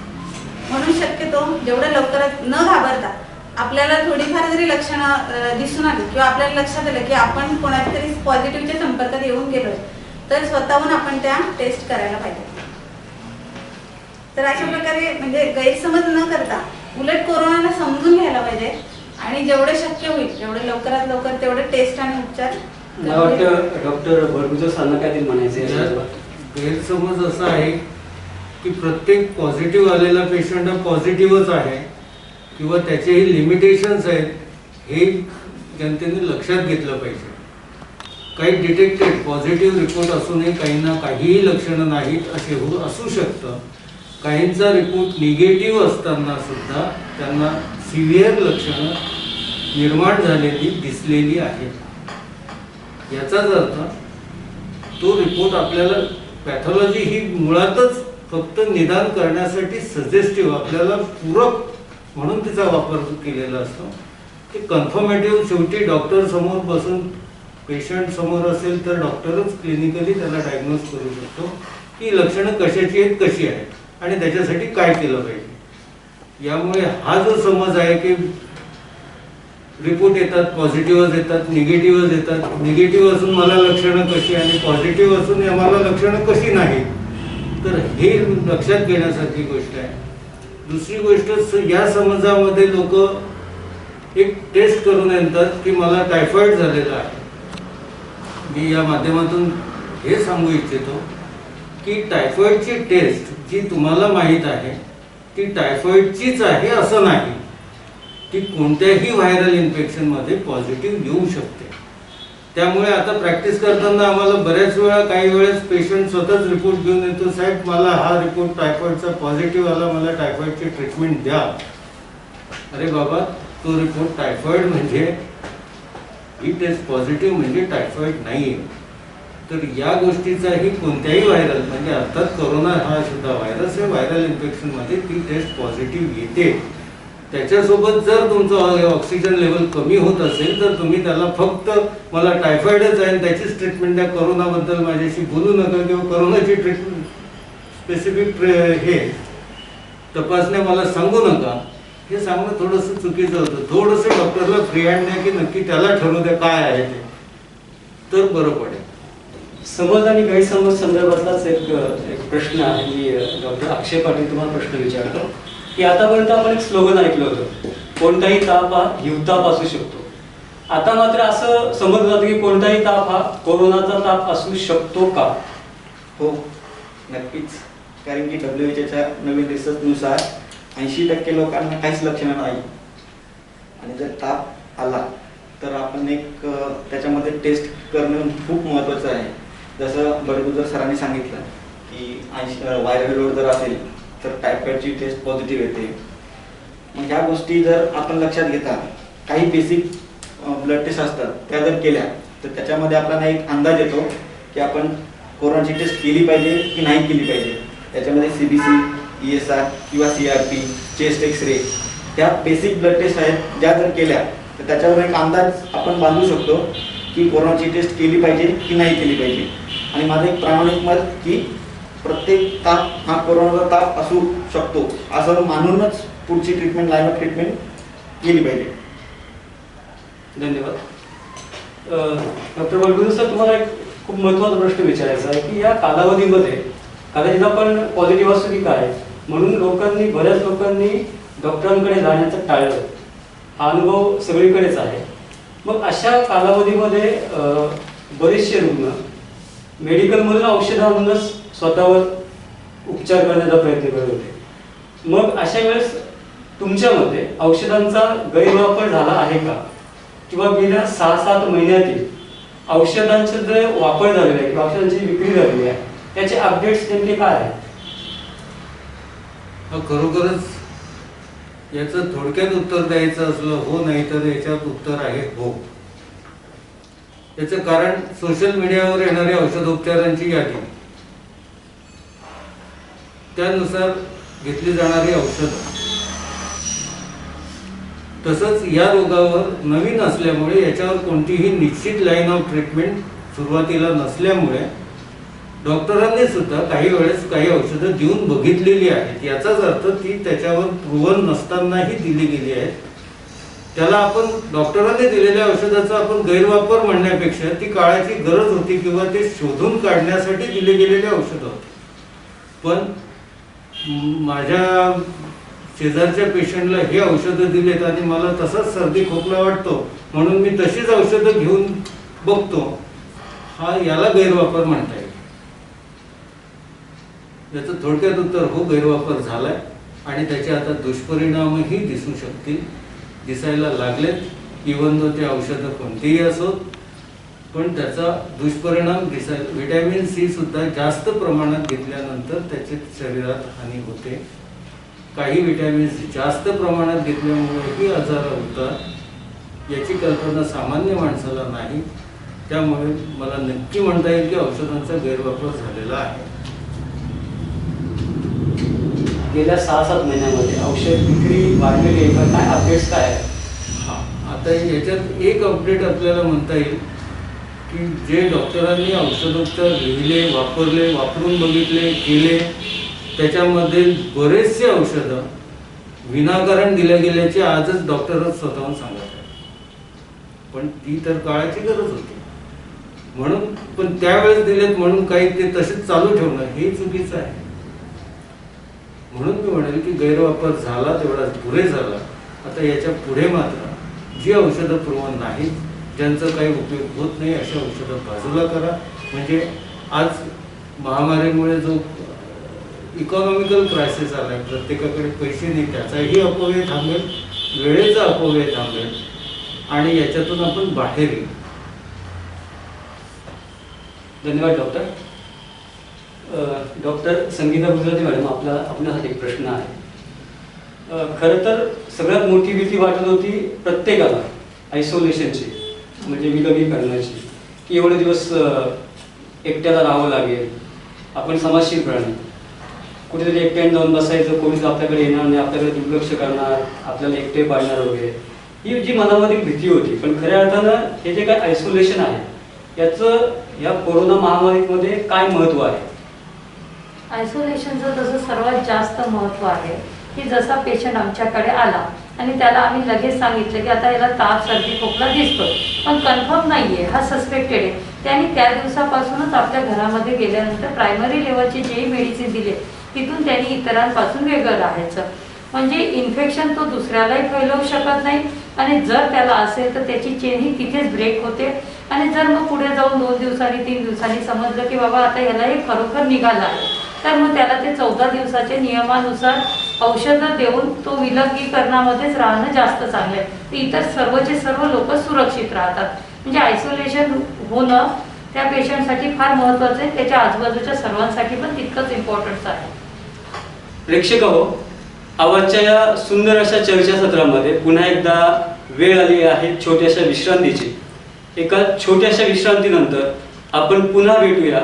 D: म्हणून शक्यतो जेवढं लवकरात न घाबरता आपल्याला थोडीफार जरी लक्षणं दिसून आली किंवा आपल्याला लक्षात आलं की आपण कोणाच्या तरी पॉझिटिव्हच्या संपर्कात येऊन गेलोय तर स्वतःहून आपण त्या टेस्ट करायला पाहिजे. तर अशा प्रकारे म्हणजे गैरसमज न करता उलट कोरोनाला समजून घ्यायला पाहिजे आणि जेवढं शक्य होईल जेवढं लवकरात लवकर तेवढं टेस्ट आणि उपचार.
B: मला वाटतं डॉक्टर भरगुजर सरांना काय तरी म्हणायचं.
F: गैरसमज असा आहे की प्रत्येक पॉझिटिव्ह आलेला पेशंट हा पॉझिटिव्हच आहे किंवा त्याचेही लिमिटेशन्स आहेत हे जनतेने लक्षात घेतलं पाहिजे. काही डिटेक्टेड पॉझिटिव्ह रिपोर्ट असूनही काहींना काहीही लक्षणं नाहीत असे असू शकतं. काहींचा रिपोर्ट निगेटिव्ह असताना सुद्धा त्यांना सिव्हिअर लक्षणं निर्माण झालेली दिसलेली आहेत. याचाच अर्थ तो रिपोर्ट आपल्याला पॅथॉलॉजी ही मुळातच फक्त निदान करण्यासाठी सजेस्टिव्ह आपल्याला पूरक म्हणून तिचा वापर केलेला असतो. ते कन्फर्मेटिव्ह शेवटी डॉक्टर समोर बसून पेशंट समोर असेल तर डॉक्टरच क्लिनिकली त्याला डायग्नोज करू शकतो की लक्षणं कशाची आहेत कशी आहेत आणि त्याच्यासाठी काय केलं पाहिजे. यामुळे हा जो समज आहे की रिपोर्ट येतात पॉझिटिव्हच येतात निगेटिव्हच येतात, निगेटिव्ह असून मला लक्षणं कशी आणि पॉझिटिव्ह असून मला लक्षणं कशी नाही, तर हे लक्षात घेण्यासारखी गोष्ट आहे. दुसरी गोष्ट या समजामध्ये लोक एक टेस्ट करून येतात की मला टायफॉईड झालेला आहे. मी या माध्यमातून हे सांगू इच्छितो की टायफॉईडची टेस्ट जी तुम्हाला माहीत आहे ती टायफॉईडचीच आहे असं नाही. ती कोणत्याही व्हायरल इन्फेक्शनमध्ये पॉझिटिव्ह येऊ शकते. त्यामुळे आता प्रॅक्टिस करताना आम्हाला बऱ्याच वेळा काही वेळेस पेशंट स्वतःच रिपोर्ट घेऊन येतो, साहेब मला हा रिपोर्ट टायफॉईडचा पॉझिटिव्ह आला, मला टायफॉईडची ट्रीटमेंट द्या. अरे बाबा, तो रिपोर्ट टायफॉईड म्हणजे ही टेस्ट पॉझिटिव्ह म्हणजे टायफॉईड नाही आहे. तर या गोष्टीचाही कोणत्याही व्हायरल म्हणजे अर्थात कोरोना हा सुद्धा व्हायरस आहे, व्हायरल इन्फेक्शनमध्ये ती टेस्ट पॉझिटिव्ह येते. त्याच्यासोबत जर तुमचं ऑक्सिजन लेवल कमी होत असेल तर तुम्ही त्याला फक्त मला टायफॉइडच आहे त्याचीच ट्रीटमेंट द्या, करोनाबद्दल माझ्याशी बोलू नका किंवा करोनाची ट्रीटमेंट स्पेसिफिक हे तपासण्या मला सांगू नका, हे सांगणं थोडंसं चुकीचं होतं. थोडंसं डॉक्टरला फ्री हँड द्या की नक्की त्याला ठरवू द्या काय आहे ते, तर बरं पडेल.
B: समज आणि गैरसमज संदर्भातलाच एक प्रश्न आहे. मी डॉक्टर अक्षय पाटील तुम्हाला प्रश्न विचारतो की आतापर्यंत आपण एक स्लोगन ऐकलं होतं, कोणताही ताप हा हिवताप असू शकतो. आता मात्र असं समजलं जातं की कोणताही ताप हा कोरोनाचा ताप असू शकतो का?
C: हो, नक्कीच. कारण की WHO नवीन रिसर्चनुसार 80% लोकांना काहीच लक्षणं नाही, आणि जर ताप आला तर आपण त्याच्यामध्ये टेस्ट करणं खूप महत्त्वाचं आहे. जसं बडगुजर सरांनी सांगितलं की व्हायरल लोड जर असेल तर टायफॉइडची टेस्ट पॉझिटिव्ह येते. मग ह्या गोष्टी जर आपण लक्षात घेता, काही बेसिक ब्लड टेस्ट असतात त्या जर केल्या तर त्याच्यामध्ये आपल्याला एक अंदाज येतो की आपण कोरोनाची टेस्ट केली पाहिजे की नाही केली पाहिजे. त्याच्यामध्ये CBC, ESR किंवा CRP, चेस्ट एक्सरे, त्या बेसिक ब्लड टेस्ट आहेत, ज्या जर केल्या तर त्याच्यावर एक अंदाज आपण बांधू शकतो की कोरोनाची टेस्ट केली पाहिजे की नाही केली पाहिजे. आणि माझं एक प्रामाणिक मत की प्रत्येक ताप हा कोरोनाचा ताप असू शकतो असं मानूनच पुढची ट्रीटमेंट, लाईन ऑफ ट्रीटमेंट केली पाहिजे.
B: धन्यवाद. डॉक्टर बडगुजर सर, तुम्हाला एक खूप महत्त्वाचा प्रश्न विचारायचा आहे की या कालावधीमध्ये कदाचित आपण पॉझिटिव्ह असू की काय म्हणून बऱ्याच लोकांनी डॉक्टरांकडे जाण्याचं टाळलं. हा अनुभव सगळीकडेच आहे. मग अशा कालावधीमध्ये बरेचसे रुग्ण मेडिकलमधून औषधं आणूनच स्वतःवर उपचार करण्याचा प्रयत्न करत होते. मग अशा वेळेस तुमच्या मते औषधांचा गैरवापर झाला आहे का? किंवा गेल्या 6-7 महिन्यातील औषधांचा जे वापर झालेला आहे किंवा औषधांची विक्री झालेली आहे त्याचे अपडेट्स नेमके काय आहेत?
F: खरोखरच याचं थोडक्यात उत्तर द्यायचं असलं हो, नाही तर याच्यात उत्तर आहे हो. याचं कारण सोशल मीडियावर येणारे औषधोपचारांची यादी, त्यानुसार घेतली जाणारी औषधं, तसंच या रोगावर नवीन असल्यामुळे याच्यावर कोणतीही निश्चित लाईन ऑफ ट्रीटमेंट सुरुवातीला नसल्यामुळे डॉक्टरांनी सुद्धा काही वेळेस काही औषधं देऊन बघितलेली आहेत. याचाच अर्थ ती त्याच्यावर प्रूव्हन नसतानाही दिली गेली आहेत. त्याला आपण डॉक्टरांनी दिलेल्या औषधाचा आपण गैरवापर म्हणण्यापेक्षा ती काळाची गरज होती किंवा ते शोधून काढण्यासाठी दिले गेलेले औषधं होते. पण माझ्या शेजारच्या पेशंटला हे औषधं दिलेत आणि मला तसाच सर्दी खोकला वाटतो म्हणून मी तशीच औषधं घेऊन बघतो, हा याला गैरवापर म्हणता येईल. याचं थोडक्यात उत्तर हो, गैरवापर झालाय आणि त्याचे आता दुष्परिणामही दिसू शकतील, दिसायला लागलेत. इव्हन दो ते औषधं कोणतीही असोत, पण त्याचा दुष्परिणाम दिसायला, व्हिटॅमिन C सुद्धा जास्त प्रमाणात घेतल्यानंतर त्याचे शरीरात हानी होते. काही व्हिटॅमिन्स जास्त प्रमाणात घेतल्यामुळेही आजार होतात. याची कल्पना सामान्य माणसाला नाही. त्यामुळे मला नक्की म्हणता येईल की औषधांचा गैरवापर झालेला आहे.
B: गेल्या 6-7 महिन्यामध्ये औषध विक्री वाढलेली आहे का? काय अपडेट्स काय आहे?
F: आता याच्यात एक अपडेट आपल्याला म्हणता येईल की जे डॉक्टरांनी औषधोपचार लिहिले, वापरले, वापरून बघितले, केले, त्याच्यामध्ये बरेचसे औषधं विनाकारण दिल्या गेल्याचे आजच डॉक्टरच स्वतःहून सांगत आहेत. पण ती तर काळाची गरज होती म्हणून, पण त्यावेळेस दिलेत म्हणून काही ते तसेच चालू ठेवणं हे चुकीचं आहे. म्हणून मी म्हणेल की गैरवापर झाला तेवढा पुरे झाला. आता याच्या पुढे मात्र जी औषधं पुरवण नाहीत, ज्यांचा काही उपयोग होत नाही, अशा औषधं बाजूला करा. म्हणजे आज महामारीमुळे जो इकॉनॉमिकल क्रायसिस आला आहे, प्रत्येकाकडे पैसे नाही, त्याचाही अपव्यय थांबेल, वेळेचा अपव्यय थांबेल आणि याच्यातून आपण बाहेर येऊ.
B: धन्यवाद doctor. Doctor Sangeeta Gujarati madam, आपल्यासाठी एक प्रश्न आहे. खरं तर सगळ्यात मोठी भीती वाटत होती प्रत्येकाला आयसोलेशनची, म्हणजे विलगीकरणाची, की एवढे दिवस एकट्याला राहावं लागेल, आपण समाजशील प्राणी. कुठेतरी एकट्याने जाऊन बसायचं, कोणीच आपल्याकडे येणार नाही, आपल्याकडे दुर्लक्ष करणार, आपल्याला एकटे पाडणार वगैरे, ही जी मनामध्ये भीती होती. पण खऱ्या अर्थानं हे जे काय आयसोलेशन आहे याचं या कोरोना महामारीमध्ये काय महत्त्व आहे?
E: आयसोलेशनचं तसं सर्वात जास्त महत्त्व आहे की जसा पेशंट आमच्याकडे आला आणि त्याला आम्ही लगेच सांगितलं की आता याला ताप सर्दी खोकला दिसतोय पण कन्फर्म नाही आहे, हा सस्पेक्टेड आहे, त्याने त्या दिवसापासूनच आपल्या घरामध्ये गेल्यानंतर प्रायमरी लेवलचे जे मेडिसिन दिले तिथून त्यांनी इतरांपासून वेगळं राहायचं. म्हणजे इन्फेक्शन तो दुसऱ्यालाही फैलवू शकत नाही आणि जर त्याला असेल तर त्याची चेन ही तिथेच ब्रेक होते. आणि जर मग पुढे जाऊन 2 दिवसांनी 3 दिवसांनी समजलं की बाबा आता याला हे खरोखर निघालं आहे तर मग त्याला ते 14 दिवसाच्या नियमानुसार औषधं देऊन तो विलगीकरणामध्येच राहणं जास्त चांगलं आहे. तर इतर सर्वचे सर्व लोक सुरक्षित राहतात. म्हणजे आयसोलेशन होणं त्या पेशंटसाठी फार महत्त्वाचं आहे, त्याच्या आजूबाजूच्या सर्वांसाठी पण तितकंच इम्पॉर्टंट आहे.
B: प्रेक्षक हो, आवाजच्या या सुंदर अशा चर्चासत्रामध्ये पुन्हा एकदा वेळ आली आहे छोट्याशा विश्रांतीची. एका छोट्याशा विश्रांतीनंतर आपण पुन्हा भेटूया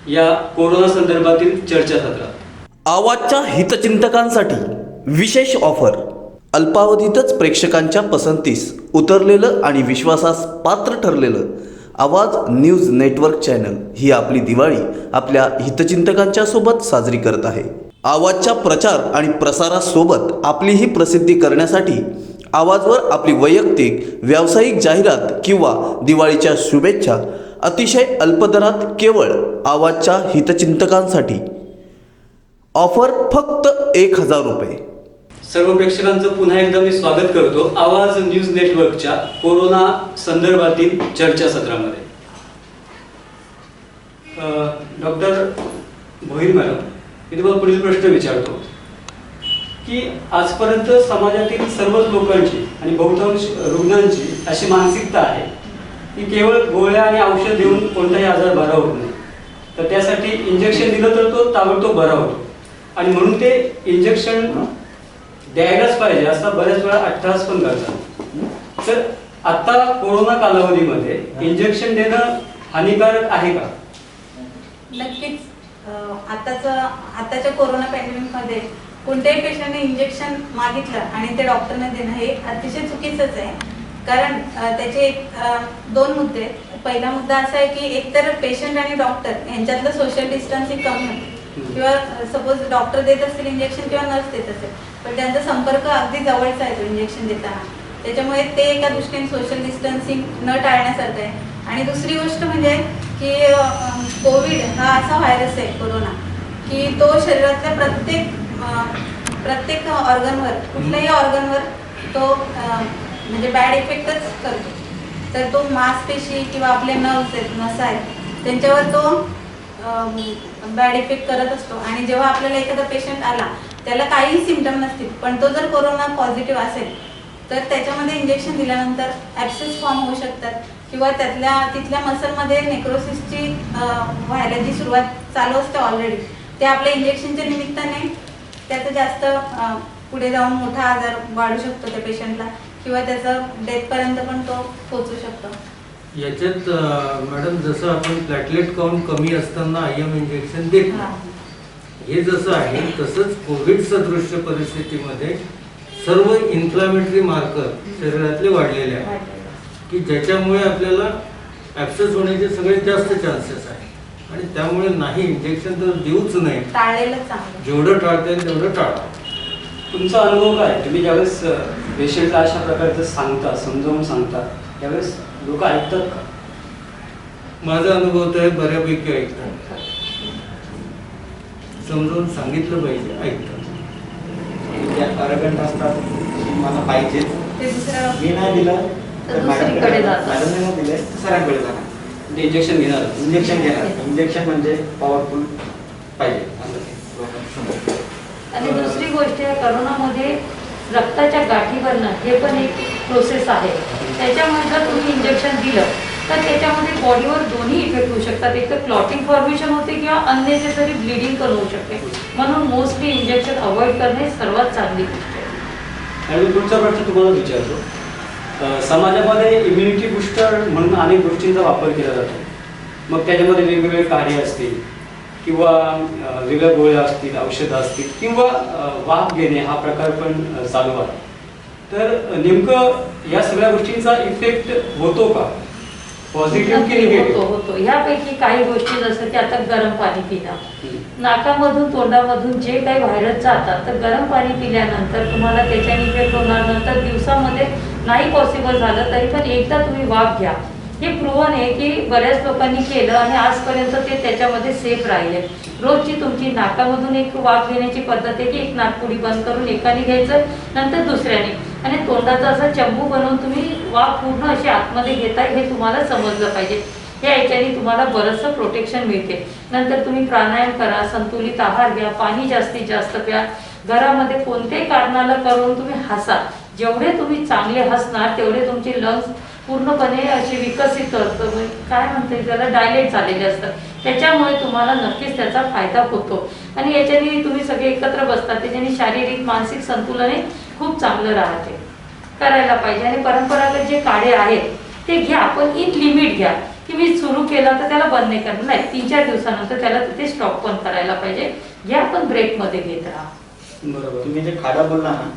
B: या कोरोना संदर्भातील चर्चासत्रात.
A: आवाजच्या हितचिंतकांसाठी विशेष ऑफर. अल्पावधीतच प्रेक्षकांच्या पसंतीस उतरलेलं आणि विश्वासास पात्र ठरलेलं आवाज न्यूज नेटवर्क चॅनल ही आपली दिवाळी आपल्या हितचिंतकांच्या सोबत साजरी करत आहे. आवाजच्या प्रचार आणि प्रसारासोबत आपली ही प्रसिद्धी करण्यासाठी आवाजवर आपली वैयक्तिक व्यावसायिक जाहिरात किंवा दिवाळीच्या शुभेच्छा अतिशय अल्पदरात केवळ आवाजच्या हितचिंतकांसाठी. ऑफर फक्त 1000 रुपये.
B: सर्व प्रेक्षकांचं पुन्हा एकदा मी स्वागत करतो आवाज न्यूज नेटवर्कच्या कोरोना संदर्भातील चर्चासत्रामध्ये. डॉक्टर भोईर मॅडम, मी तुम्हाला पुढील प्रश्न विचारतो की आजपर्यंत समाजातील सर्वच लोकांची आणि बहुतांश रुग्णांची अशी मानसिकता आहे की केवळ गोळ्या आणि औषध देऊन कोणताही आजार बरा होत नाही, तर त्यासाठी इंजेक्शन दिलं तर तो ताबडतोब बरा होतो आणि म्हणून ते इंजेक्शन द्यायलाच पाहिजे असा बऱ्याच वेळा अट्टहास पण करतात. तर आता कोरोना कालावधीमध्ये इंजेक्शन देणं हानिकारक आहे का?
D: नक्कीच. आताच्या कोरोना पॅन्डेमिकमध्ये कोणत्याही पेशंटने इंजेक्शन मागितलं आणि ते डॉक्टरने देणं हे अतिशय चुकीचंच आहे. कारण त्याचे 2 मुद्दे आहेत. पहिला मुद्दा असा आहे की एकतर पेशंट आणि डॉक्टर यांच्यातलं सोशल डिस्टन्सिंग कमी होते किंवा सपोज डॉक्टर देत असतील इंजेक्शन किंवा नर्स देत असेल पण त्यांचा संपर्क अगदी जवळचा आहे तो इंजेक्शन देताना, त्याच्यामुळे ते एका दृष्टीने सोशल डिस्टन्सिंग न टाळण्यासारखं आहे. आणि दुसरी गोष्ट म्हणजे की कोविड हा असा व्हायरस आहे कोरोना की तो शरीरातल्या प्रत्येक ऑर्गनवर कुठल्याही ऑर्गनवर तो म्हणजे बॅड इफेक्टच करतो. तर तो मांसपेशी किंवा आपले नर्व्स आहेत नसा आहेत त्यांच्यावर तो बॅड इफेक्ट करत असतो. आणि जेव्हा आपल्याला एखादा पेशंट आला त्याला काहीही सिम्पटम नसतील पण तो जर कोरोना पॉझिटिव्ह असेल तर त्याच्यामध्ये इंजेक्शन दिल्यानंतर ॲब्सेस फॉर्म होऊ शकतात किंवा तिथल्या मसलमध्ये नेक्रोसिसची व्हायला जी सुरुवात चालू असते ऑलरेडी ते आपल्या इंजेक्शनच्या निमित्ताने त्याचं जास्त पुढे जाऊन मोठा आजार वाढू शकतो त्या पेशंटला किंवा त्याचं डेथपर्यंत पण तो पोहोचू शकतो.
F: याच्यात मॅडम जसं आपण प्लॅटलेट काउंट कमी असताना IM इंजेक्शन देतो हे जसं आहे तसंच कोविड सदृश्य परिस्थितीमध्ये सर्व इन्फ्लॅमेटरी मार्कर शरीरातले वाढलेले आहेत की ज्याच्यामुळे आपल्याला ॲब्सेस होण्याचे सगळ्यात जास्त चान्सेस आहेत आणि त्यामुळे नाही इंजेक्शन तर देऊच नाही,
D: टाळलेलंच चांगलं.
F: जेवढं टाळता येईल तेवढं टाळा.
B: तुमचा अनुभव काय? तुम्ही ज्यावेळेस पेशंटला अशा प्रकारचं सांगता समजावून सांगता त्यावेळेस लोक ऐकतात का?
F: माझा अनुभव तर बऱ्यापैकी ऐकतात. समजावून सांगितलं पाहिजे, ऐकतात.
C: अरगंट असतात मला पाहिजे
D: ते दुसरं
C: मी नाही दिलं तर
E: दुसरीकडे जातात.
C: मॅडमने नाही दिले सरांकडे जाणार
B: ते इंजेक्शन घेणार
C: इंजेक्शन घेणार. इंजेक्शन म्हणजे पॉवरफुल पाहिजे.
E: आणि दुसरी गोष्ट आहे करोनामध्ये रक्ताच्या गाठी भरणं हे पण एक प्रोसेस आहे. त्याच्यामुळे जर तुम्ही इंजेक्शन दिलं तर त्याच्यामध्ये बॉडीवर दोन्ही इफेक्ट होऊ शकतात. एक तर क्लॉटिंग फॉर्मेशन होते किंवा अननेसेसरी ब्लिडिंग पण होऊ शकते. म्हणून मोस्टली इंजेक्शन अवॉइड करणे सर्वात चांगली गोष्ट आहे.
B: आणि पुढचा प्रश्न तुम्हाला विचारतो. समाजामध्ये इम्युनिटी बुस्टर म्हणून अनेक गोष्टींचा वापर केला जातो. मग त्याच्यामध्ये वेगवेगळे कार्य असतील किंवा वेगळ्या गोळ्या असतील, औषधं असतील किंवा वाफ घेणे हा प्रकार पण चालू आहे. तर नेमकं या सगळ्या गोष्टींचा इफेक्ट होतो का, पॉझिटिव्ह की निगेटिव्ह?
E: होतो. ह्यापैकी काही गोष्टी जसं की आता गरम पाणी पिणं, नाकामधून तोंडामधून जे काही व्हायरस जातात तर गरम पाणी पिल्यानंतर तुम्हाला त्याच्याने इफेक्ट होणार. नंतर दिवसामध्ये नाही पॉसिबल झालं तरी पण एकदा तुम्ही वाफ घ्या. हे प्रूव्हन आहे की बऱ्याच लोकांनी केलं आणि आजपर्यंत ते त्याच्यामध्ये सेफ राहिले. रोजची तुमची नाकामधून एक वाफ घेण्याची पद्धत आहे की एक नाकपुडी बंद करून एकाने घ्यायचं, नंतर दुसऱ्याने, आणि तोंडाचा असा चंबू बनवून तुम्ही वाफ पूर्ण अशी आतमध्ये घेताय हे तुम्हाला समजलं पाहिजे. या याच्याने तुम्हाला बरंचसं प्रोटेक्शन मिळते. नंतर तुम्ही प्राणायाम करा, संतुलित आहार घ्या, पाणी जास्तीत जास्त प्या. घरामध्ये कोणत्याही कारणाला करून तुम्ही हसा. जेवढे तुम्ही चांगले हसणार तेवढे तुमचे लंग्स पूर्णपणे असे विकसित होतं, काय म्हणते त्याला, डायलेट झालेले असतात. त्याच्यामुळे तुम्हाला नक्कीच त्याचा फायदा होतो. आणि याच्याने तुम्ही सगळे एकत्र बसतात, त्याच्याने शारीरिक मानसिक संतुलनही खूप चांगलं राहते. करायला पाहिजे. आणि परंपरागत जे काढे आहेत ते घ्या, पण इन लिमिट घ्या. की मी सुरू केला तर त्याला बंद नाही करणार, नाही, 3-4 दिवसानंतर त्याला तिथे स्टॉप पण करायला पाहिजे. घ्या पण ब्रेकमध्ये घेत राहा.
B: बरोबर.
C: तुम्ही जे काढा बोलला ना,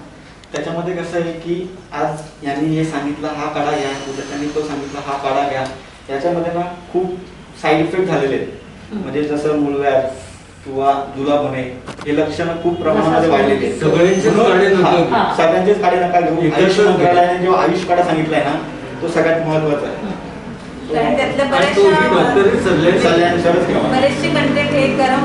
C: त्याच्यामध्ये कसं आहे की आज यांनी हे सांगितलं हा काढा घ्या, उद्या त्यांनी तो सांगितला हा काढा घ्या, याच्यामध्ये ना खूप साईड इफेक्ट झालेले आहेत. म्हणजे जसं मूळव्याध किंवा जुलाब होणे हे लक्षणं खूप प्रमाणामध्ये वाढलेली आहेत.
F: सगळ्यांचेच काढे नका घेऊ.
C: सगळ्यांचेच काढे नका घेऊ.
F: एकच
C: आयुष
F: घ्या.
C: मंत्रालयाने जो आयुष काढा सांगितलाय ना तो सगळ्यात महत्वाचा आहे.
D: कारण त्यातल्या
F: आणि तो ही डॉक्टरी
C: सल्ल्यानुसारच घ्यावा.
D: बरेचसे कंटेंट हे गरम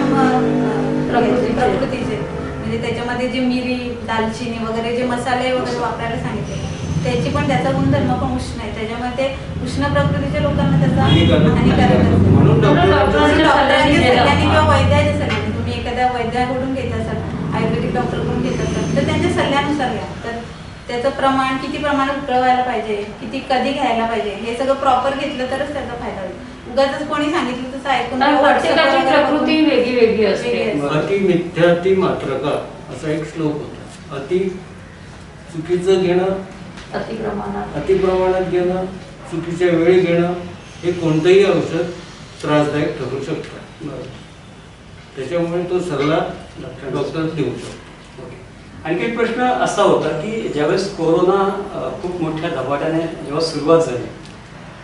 E: प्रकृतीचे.
D: प्रकृतीचे, म्हणजे त्याच्यामध्ये जे मिरी, दालचिनी वगैरे जे मसाले वगैरे वापरायला सांगितले त्याची पण, त्याचा गुणधर्म पण उष्ण आहे. त्याच्यामुळे ते उष्ण प्रकृतीच्या लोकांना त्याचा हानिकारक असतो.
F: म्हणून
D: डॉक्टरांच्या
E: डॉक्टरांनी
D: सल्ल्याने किंवा वैद्याच्या सल्ल्याने, तुम्ही एखाद्या वैद्याकडून घेत असाल, आयुर्वेदिक डॉक्टरकडून घेत असाल तर त्यांच्या सल्ल्यानुसार घ्या. तर त्याचं प्रमाण किती प्रमाणात उकळवायला पाहिजे, किती कधी घ्यायला पाहिजे, हे सगळं प्रॉपर घेतलं तरच त्याचा फायदा होईल. उगाच कोणी सांगितलं तसं ऐकून
E: कारण प्रत्येकाची प्रकृती वेगळी वेगळी असते.
F: अति मिथ्याती मात्रका असा एक श्लोक होता. अति चुकीचं घेणं, अति प्रमाणात घेणं, चुकीच्या वेळी घेणं हे कोणतंही औषध त्रासदायक ठरू शकतं. त्याच्यामुळे तो सल्ला डॉक्टर देऊ शकतो.
B: ओके. आणखी एक प्रश्न असा होता की ज्यावेळेस कोरोना खूप मोठ्या झपाट्याने जेव्हा सुरुवात झाली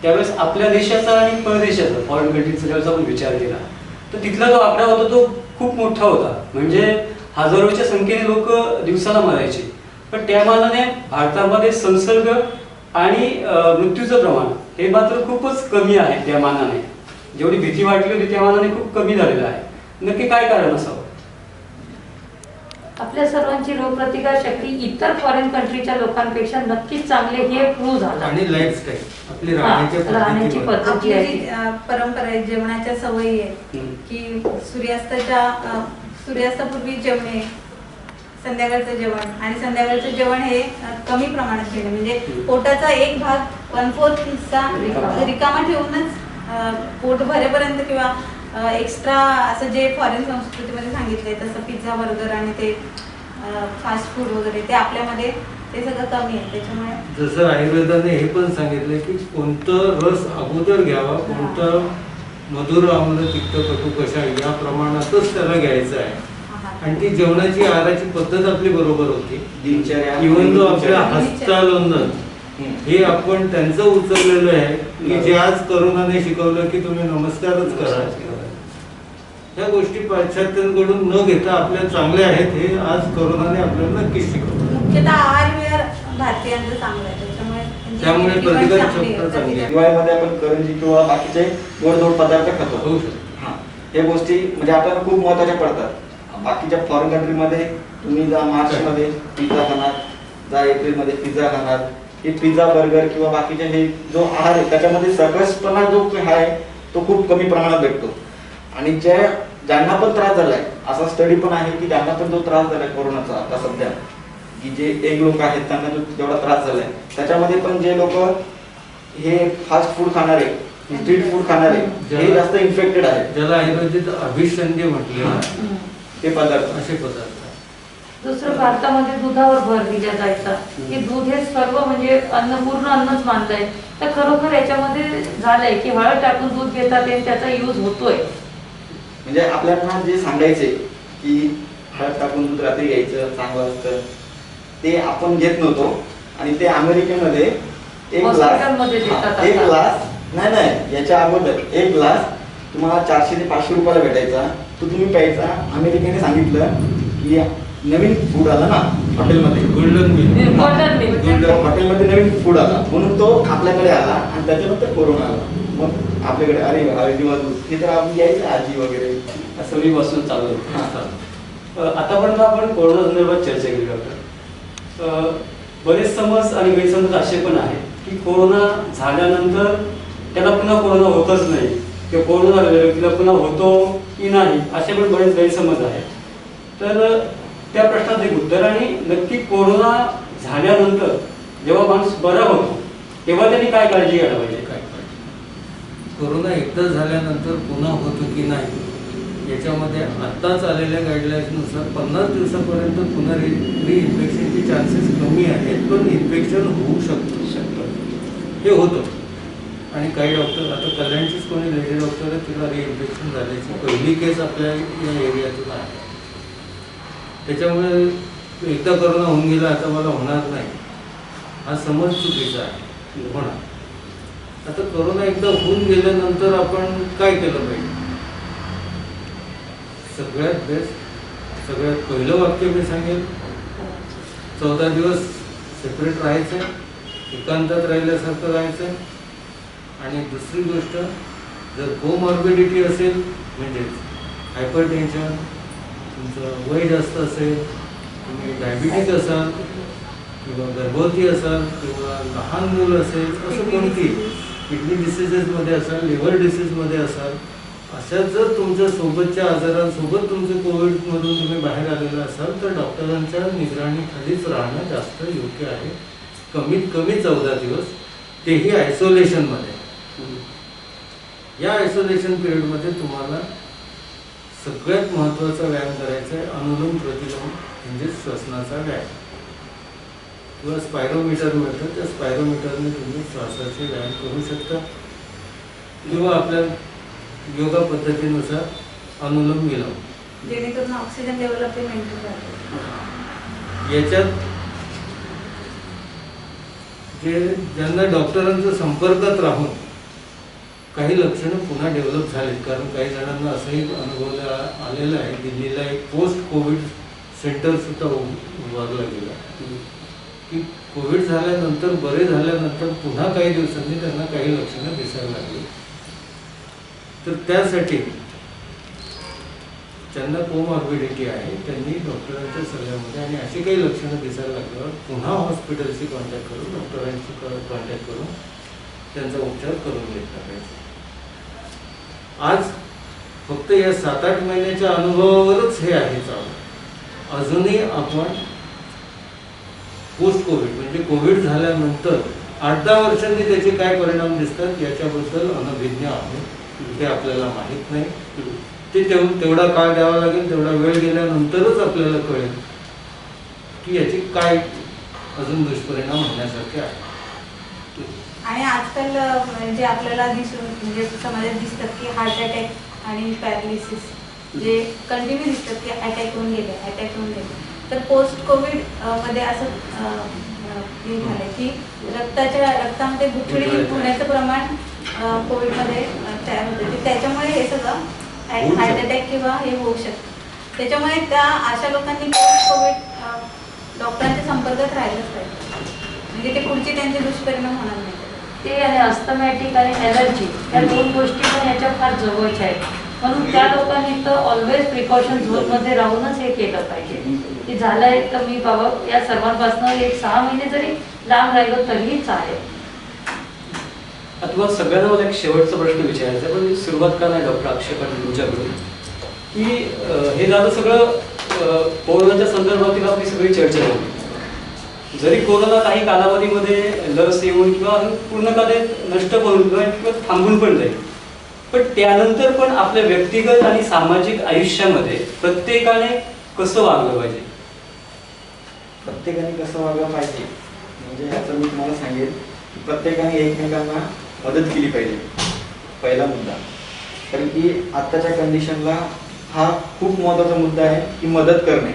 B: त्यावेळेस आपल्या देशाचा आणि परदेशाचा, फॉरेन कंट्रीचा ज्यावेळेस आपण विचार केला तर तिथला जो आकडा होता तो खूप मोठा होता. म्हणजे हजारोच्या संख्येने लोक दिवसाला मरायचे. पण त्या मानाने भारतामध्ये संसर्ग आणि मृत्यूचं प्रमाण हे मात्र खूपच कमी आहे. त्या मानाने जेवढी भीती वाटली होती त्या मानाने खूप कमी झालेलं आहे. नक्की काय कारण असावं?
E: आपल्या सर्वांची रोगप्रतिकार शक्ती इतर फॉरेन कंट्रीच्या लोकांपेक्षा नक्कीच चांगले हे प्रूव्ह झालं.
F: आणि लाईफस्टाईल आपली
E: राहण्याची
F: राहण्याची
E: पद्धत जी
D: आपली
E: आहे
D: जी परंपरा आहे, जेवणाच्या सवयी आहेत की सूर्यास्तापूर्वी जेवणे, संध्याकाळचं जेवण आणि संध्याकाळचं जेवण हे कमी प्रमाणात घेणे. म्हणजे पोटाचा एक भाग 1/4 हिस्सा रिकामा ठेवूनच पोट भरेपर्यंत किंवा एक्स्ट्रा असं जे फॉरेन संस्कृतीमध्ये सांगितलंय तसं पिझ्झा, बर्गर आणि ते फास्ट फूड वगैरे ते आपल्यामध्ये ते सगळं कमी आहे. त्याच्यामुळे
F: जसं आयुर्वेदाने हे पण सांगितलं की कोणतं रस अगोदर घ्यावा, कोणतं मधुर, आम्ल, तिक्त, कटू, कशा या प्रमाणातच त्याला घ्यायचं आहे. आणि ती जेवणाची आहाराची पद्धत आपली बरोबर होती.
C: दिनचर्या,
F: इव्हन तो आपल्या हस्तांदोलन हे आपण त्यांचं उचललेलं आहे की जे आज करोनाने शिकवलं की तुम्ही नमस्कारच करा. ह्या गोष्टी पाश्चात्यांकडून न घेता आपल्या चांगल्या आहेत. हे आज करोनाने आपल्याला नक्कीच शिकवलं.
D: मुख्यतः आहार विहार भारतीयांचं चांगलं आहे.
F: त्यामुळे
D: immunity पण
F: प्रतिकार
D: चांगली आहे.
F: शक्ती चांगली आहे.
C: दिवाळीमध्ये आपण करंजी किंवा बाकीचे गोडधोड पदार्थ खातो.
F: होऊ शकतं.
C: हा, हे गोष्टी म्हणजे आपल्याला खूप महत्त्वाच्या पडतात. बाकीच्या फॉरेन कंट्रीमध्ये तुम्ही जा मार्चमध्ये पिझ्झा खाणार, जा एप्रिलमध्ये पिझ्झा खाणार. हे पिझ्झा, बर्गर किंवा बाकीचे हे जो आहार आहे त्याच्यामध्ये सकसपणा जो आहे तो खूप कमी प्रमाणात भेटतो. आणि ज्यांना पण त्रास झालाय, असा स्टडी पण आहे की ज्यांना पण जो त्रास झालाय कोरोनाचा आता सध्या, की जे एक लोक आहेत त्यांना जो जेवढा त्रास झालाय त्याच्यामध्ये पण जे लोक हे फास्ट फूड खाणारे, स्ट्रीट फूड खाणारे हे जास्त इन्फेक्टेड आहेत.
F: ज्याला आयुर्वेदिक अभिसंधी म्हटले ना,
C: ते पदार्थ
F: असे पदार्थ.
E: दुसरं, भारतामध्ये दुधावर भर दिला जायचा की दूध हे सर्व म्हणजे पूर्ण अन्नच मानलंय. तर खरोखर याच्यामध्ये झालंय की हळद टाकून दूध घेतात आणि त्याचा यूज होतोय.
C: म्हणजे आपल्याला जे सांगायचे की हळद टाकून दूध रात्री घ्यायचं चांगलं असतं, ते आपण घेत नव्हतो. आणि ते अमेरिकेमध्ये एक
E: हॉस्पिटलमध्ये
C: ग्लास,
E: देतात
C: एक
E: आता.
C: ग्लास नाही याच्या अगोदर एक ग्लास तुम्हाला 400 ते 500 रुपयाला भेटायचा, तो तुम्ही प्यायचा. अमेरिकेने सांगितलं की नवीन फूड आला ना हॉटेलमध्ये,
F: गोल्डन मिल.
E: Golden mill.
C: हॉटेलमध्ये नवीन फूड आला म्हणून तो आपल्याकडे आला आणि त्याच्यानंतर कोरोना आला. मग आपल्याकडे अरे हळदी दूध हे तर आपण घ्यायचं आजी वगैरे.
B: सवयीपासून चालू होतं. आतापर्यंत आपण कोरोना संदर्भात चर्चा केली डॉक्टर. बरेच समज आणि गैरसमज असे पण आहेत की कोरोना झाल्यानंतर त्याला पुन्हा कोरोना होतच नाही किंवा कोरोना झालेल्या व्यक्तीला पुन्हा होतो की नाही, असे पण बरेच गैरसमज आहेत. तर त्या प्रश्नात एक उत्तर, आणि नक्की कोरोना झाल्यानंतर जेव्हा माणूस बरा होतो तेव्हा त्यांनी काय काळजी घ्यायला पाहिजे?
F: कोरोना एकदा झाल्यानंतर पुन्हा होतो की नाही याच्यामध्ये आत्ताच आलेल्या गाईडलाईन्सनुसार 50 दिवसापर्यंत पुन्हा रिइन्फेक्शनचे चान्सेस कमी आहेत, पण इन्फेक्शन होऊ शकतं. हे होतं. आणि काही डॉक्टर, आता कल्याणचीच कोणी लेडी डॉक्टर आहे, तिला रिइन्फेक्शन झाल्याची पहिली केस आपल्या या एरियातून आहे. त्याच्यामुळे एकदा कोरोना होऊन गेला आता मला होणार नाही हा समज चुकीचा आहे. होणार. आता कोरोना एकदा होऊन गेल्यानंतर आपण काय केलं पाहिजे? सगळ्यात बेस्ट, सगळ्यात पहिलं वाक्य मी सांगेल, 14 दिवस सेपरेट राहायचं, एकांतात राहिल्यासारखं राहायचं. आणि दुसरी गोष्ट, जर कोमॉर्बिडिटी असेल म्हणजेच हायपरटेन्शन, तुमचं वय जास्त असेल, तुम्ही डायबिटिक असाल किंवा गर्भवती असाल किंवा लहान मुलं असेल, असं कोणती किडनी डिसीजेसमध्ये असाल, लिव्हर डिसीजमध्ये असाल, अशा जर तुमच्या सोबतच्या आजारांसोबत तुमचं कोविडमधून तुम्ही बाहेर आलेलं असाल तर डॉक्टरांच्या निगराणीखालीच राहणं जास्त योग्य आहे. कमीत कमी 14 दिवस, तेही आयसोलेशनमध्ये. या आयसोलेशन पिरियडमध्ये तुम्हाला सगळ्यात महत्त्वाचा व्यायाम करायचा आहे, अनुलोम प्रतिलोम म्हणजे श्वसनाचा व्यायाम. किंवा स्पायरोमीटर मिळतं, त्या स्पायरोमीटरने तुम्ही श्वासाचे व्यायाम करू शकता किंवा आपल्या योगा पद्धतीनुसार अनुलोम विलोम.
D: जेणेकरून ऑक्सिजन लेवल आपले मेंटेन राहते.
F: याच्यात ज्यांना डॉक्टरांच्या संपर्कात राहून काही लक्षणं पुन्हा डेव्हलप झालीत, कारण काही जणांना असंही अनुभव आलेलं आहे, दिल्लीला एक पोस्ट कोविड सेंटरसुद्धा उभारलं गेलं की कोविड झाल्यानंतर, बरे झाल्यानंतर पुन्हा काही दिवसांनी त्यांना काही लक्षणं दिसायला लागली. तर त्यासाठी ज्यांना कोमॉर्बिडिटी आहे त्यांनी डॉक्टरांच्या सल्ल्यामध्ये आणि अशी काही लक्षणं दिसायला लागल्यावर पुन्हा हॉस्पिटलशी कॉन्टॅक्ट करून, डॉक्टरांशी कॉन्टॅक्ट करून त्यांचा उपचार करून घेतला पाहिजे. आज फक्त या 7-8 महिन्याच्या अनुभवावरच हे आहे चालू. अजूनही आपण पोस्ट कोविड म्हणजे कोविड झाल्यानंतर 8-10 वर्षांनी त्याचे काय परिणाम दिसतात याच्याबद्दल अनभिज्ञ आहे. ते आपल्याला माहीत नाही. ते तेवढा काळ द्यावा लागेल, तेवढा वेळ गेल्यानंतरच आपल्याला कळेल की याचे काय अजून दुष्परिणाम होण्यासारखे आहे.
D: आणि आजकाल म्हणजे आपल्याला म्हणजे समाजात दिसतात की हार्ट अटॅक आणि पॅरालिसिस जे कंटिन्यू दिसतात की अटॅक होऊन गेले. तर पोस्ट कोविड मध्ये असं हे झालंय की रक्तामध्ये गुठळी होण्याचं प्रमाण कोविडमध्ये तयार होतं. त्याच्यामुळे हे सगळं हार्ट अटॅक किंवा हे होऊ शकतं. त्याच्यामुळे त्या अशा लोकांनी पोस्ट कोविड डॉक्टरांच्या संपर्कात राहिलंच पाहिजे, म्हणजे ते पुढचे त्यांचे दुष्परिणाम होणार नाही.
E: ते आणि अस्थमॅटिक आणि एलर्जी या 2 गोष्टी पण याच्या फार जवळच्या आहेत. म्हणून त्या लोकांनी तर ऑलवेज प्रिकॉशन झोनमध्ये राहूनच हे केलं पाहिजे की झालंय तर मी बाबा या सर्वांपासून एक 6 महिने जरी लांब राहिलो तरीही चालेल.
B: आता सगळ्यांना मला एक शेवटचा प्रश्न विचारायचा आहे, पण सुरुवात का नाही डॉक्टर अक्षय पाटील तुमच्याकडून, की हे झालं सगळं कोरोनाच्या संदर्भातील आपली सगळी चर्चा झाली. जरी कोरोना काही कालावधीमध्ये लस येऊन किंवा पूर्णपणे नष्ट करून किंवा थांबून पण जाईल, पण त्यानंतर पण आपल्या व्यक्तिगत आणि सामाजिक आयुष्यामध्ये प्रत्येकाने कसं वागलं पाहिजे?
C: प्रत्येकाने कसं वागलं पाहिजे म्हणजे ह्याचं मी तुम्हाला सांगेन की प्रत्येकाने एकमेकांना मदत केली पाहिजे. पहिला मुद्दा. कारण की आत्ताच्या कंडिशनला हा खूप महत्त्वाचा मुद्दा आहे की मदत करणे.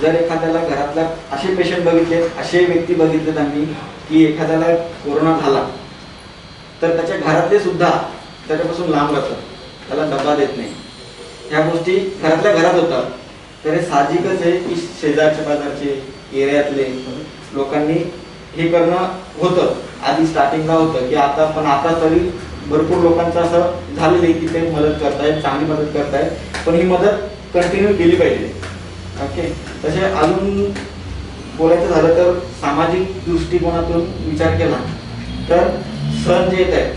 C: जर एखाद्याला घरातला असे पेशंट बघितले, असे व्यक्ती बघितलेत आम्ही की एखाद्याला कोरोना झाला तर त्याच्या घरातले सुद्धा त्याच्यापासून लांब राहतात, त्याला डबा देत नाही. ह्या गोष्टी घरातल्या घरात होतात. तर हे साहजिकच आहे की शेजारच्या बाजारचे एरियातले लोकांनी हे करणं होतं. आधी स्टार्टिंगला होतं की आता तरी भरपूर लोकांचं असं झालेलं आहे की ते मदत करतायत, चांगली मदत करतायत, पण ही मदत कंटिन्यू केली पाहिजे. ओके. तसे अजून बोलायचं झालं तर सामाजिक दृष्टिकोनातून विचार केला तर सण जे येत आहेत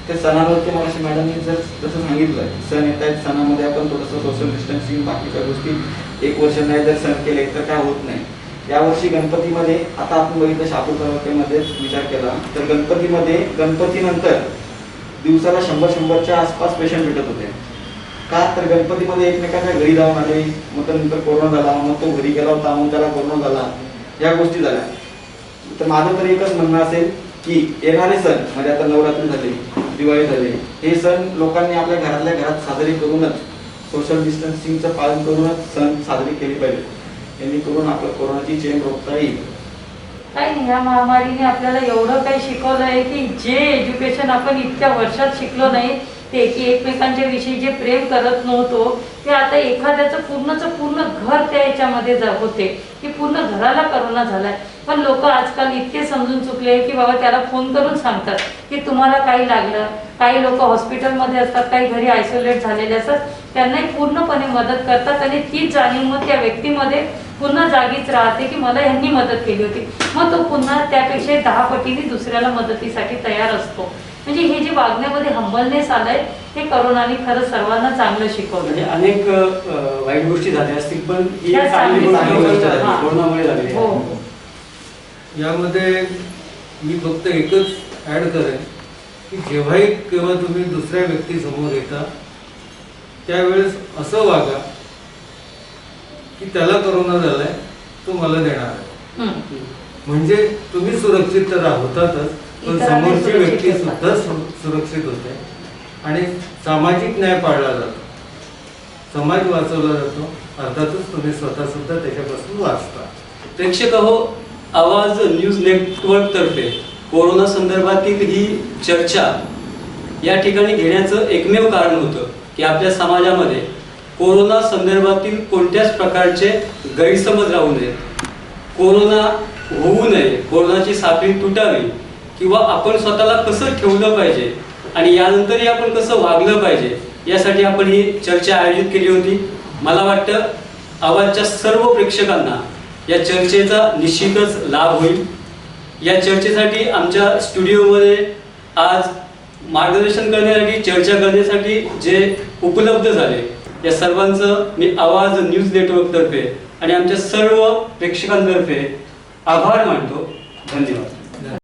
C: ते सणांवरती मला मॅडमनी जसं सांगितलं, सण येत आहेत, सणामध्ये आपण थोडंसं सोशल डिस्टन्सिंग बाकीच्या गोष्टी एक वर्ष नाही जर सण केले तर काय होत नाही. यावर्षी गणपतीमध्ये आता आपण बघितलं शापूर तालुक्यामध्येच विचार केला तर गणपतीनंतर दिवसाला 100-100च्या आसपास पेशंट भेटत होते. का तर गणपतीमध्ये एकमेकांच्या घरी जाऊन आले, मग नंतर कोरोना झाला, मग तो घरी गेला होता मग त्याला कोरोना झाला, या गोष्टी झाल्या. तर माझं तर एकच म्हणणं असेल की येणारे सण म्हणजे आता नवरात्री झाले, दिवाळी झाले, हे सण लोकांनी आपल्या घरातल्या घरात साजरे करूनच सोशल डिस्टन्सिंगचं पालन करूनच सण साजरे केले पाहिजे. यांनी करून आपलं कोरोनाची चेन रोखता येईल.
E: काही नाही, या महामारीने आपल्याला एवढं काही शिकवलं आहे की जे एज्युकेशन आपण इतक्या वर्षात शिकलो नाही ते, की एकमेकांच्या विषयी जे प्रेम करत नव्हतो ते आता एखाद्याचं पूर्ण घर त्या याच्यामध्ये होते की पूर्ण घराला करोना झालाय. पण लोक आजकाल इतके समजून चुकले की बाबा त्याला फोन करून सांगतात की तुम्हाला काही लागलं. काही लोक हॉस्पिटलमध्ये असतात, काही घरी आयसोलेट झालेले असतात, त्यांनाही पूर्णपणे मदत करतात आणि तीच जाणीव मग त्या व्यक्तीमध्ये पुन्हा जागीच राहते की मला ह्यांनी मदत केली होती. मग तो पुन्हा त्यापेक्षा 10 पटीने दुसऱ्याला मदतीसाठी तयार असतो. म्हणजे हे जे वागण्यामध्ये हंबलनेस आलंय हे करोनाने खरंच सर्वांना चांगलं शिकवलं.
B: म्हणजे अनेक वाईट गोष्टी झाल्या असतील पण ही
E: त्या
B: चांगली
E: चांगली
B: गोष्ट
E: झाली. हां.
B: कोरोनामुळे झाली.
E: हो.
F: यामध्ये मी फक्त एकच ॲड करेन की केव्हा तुम्ही दुसऱ्या व्यक्तीसमोर येता त्यावेळेस असं वागा की त्याला कोरोना झालाय, तो मला देणार आहे. म्हणजे तुम्ही सुरक्षित तर होतातच, पण
E: इतरांनी
F: समोरची
E: सुरक्षित
F: व्यक्ती
E: होतात.
F: सुद्धा सुरक्षित होते आणि सामाजिक न्याय पाळला जातो, समाज वाचवला जातो. अर्थातच तुम्ही स्वतः सुद्धा त्याच्यापासून वाचता.
B: प्रेक्षक हो, आवाज न्यूज नेटवर्क तर्फे कोरोना संदर्भातील ही चर्चा या ठिकाणी घेण्याचं एकमेव कारण होतं की आपल्या समाजामध्ये कोरोना संदर्भातील कोणत्याच प्रकारचे गैरसमज राहू नयेत, कोरोना होऊ नये, कोरोनाची साखळी तुटावी किंवा आपण स्वतःला कसं ठेवलं पाहिजे आणि यानंतरही आपण कसं वागलं पाहिजे यासाठी आपण ही चर्चा आयोजित केली होती. मला वाटतं आवाजच्या सर्व प्रेक्षकांना या चर्चेचा निश्चितच लाभ होईल. या चर्चेसाठी आमच्या स्टुडिओमध्ये आज मार्गदर्शन करण्यासाठी, चर्चा करण्यासाठी जे उपलब्ध झाले या सर्वांचं मी आवाज न्यूज नेटवर्कतर्फे आणि आमच्या सर्व प्रेक्षकांतर्फे आभार मानतो. धन्यवाद.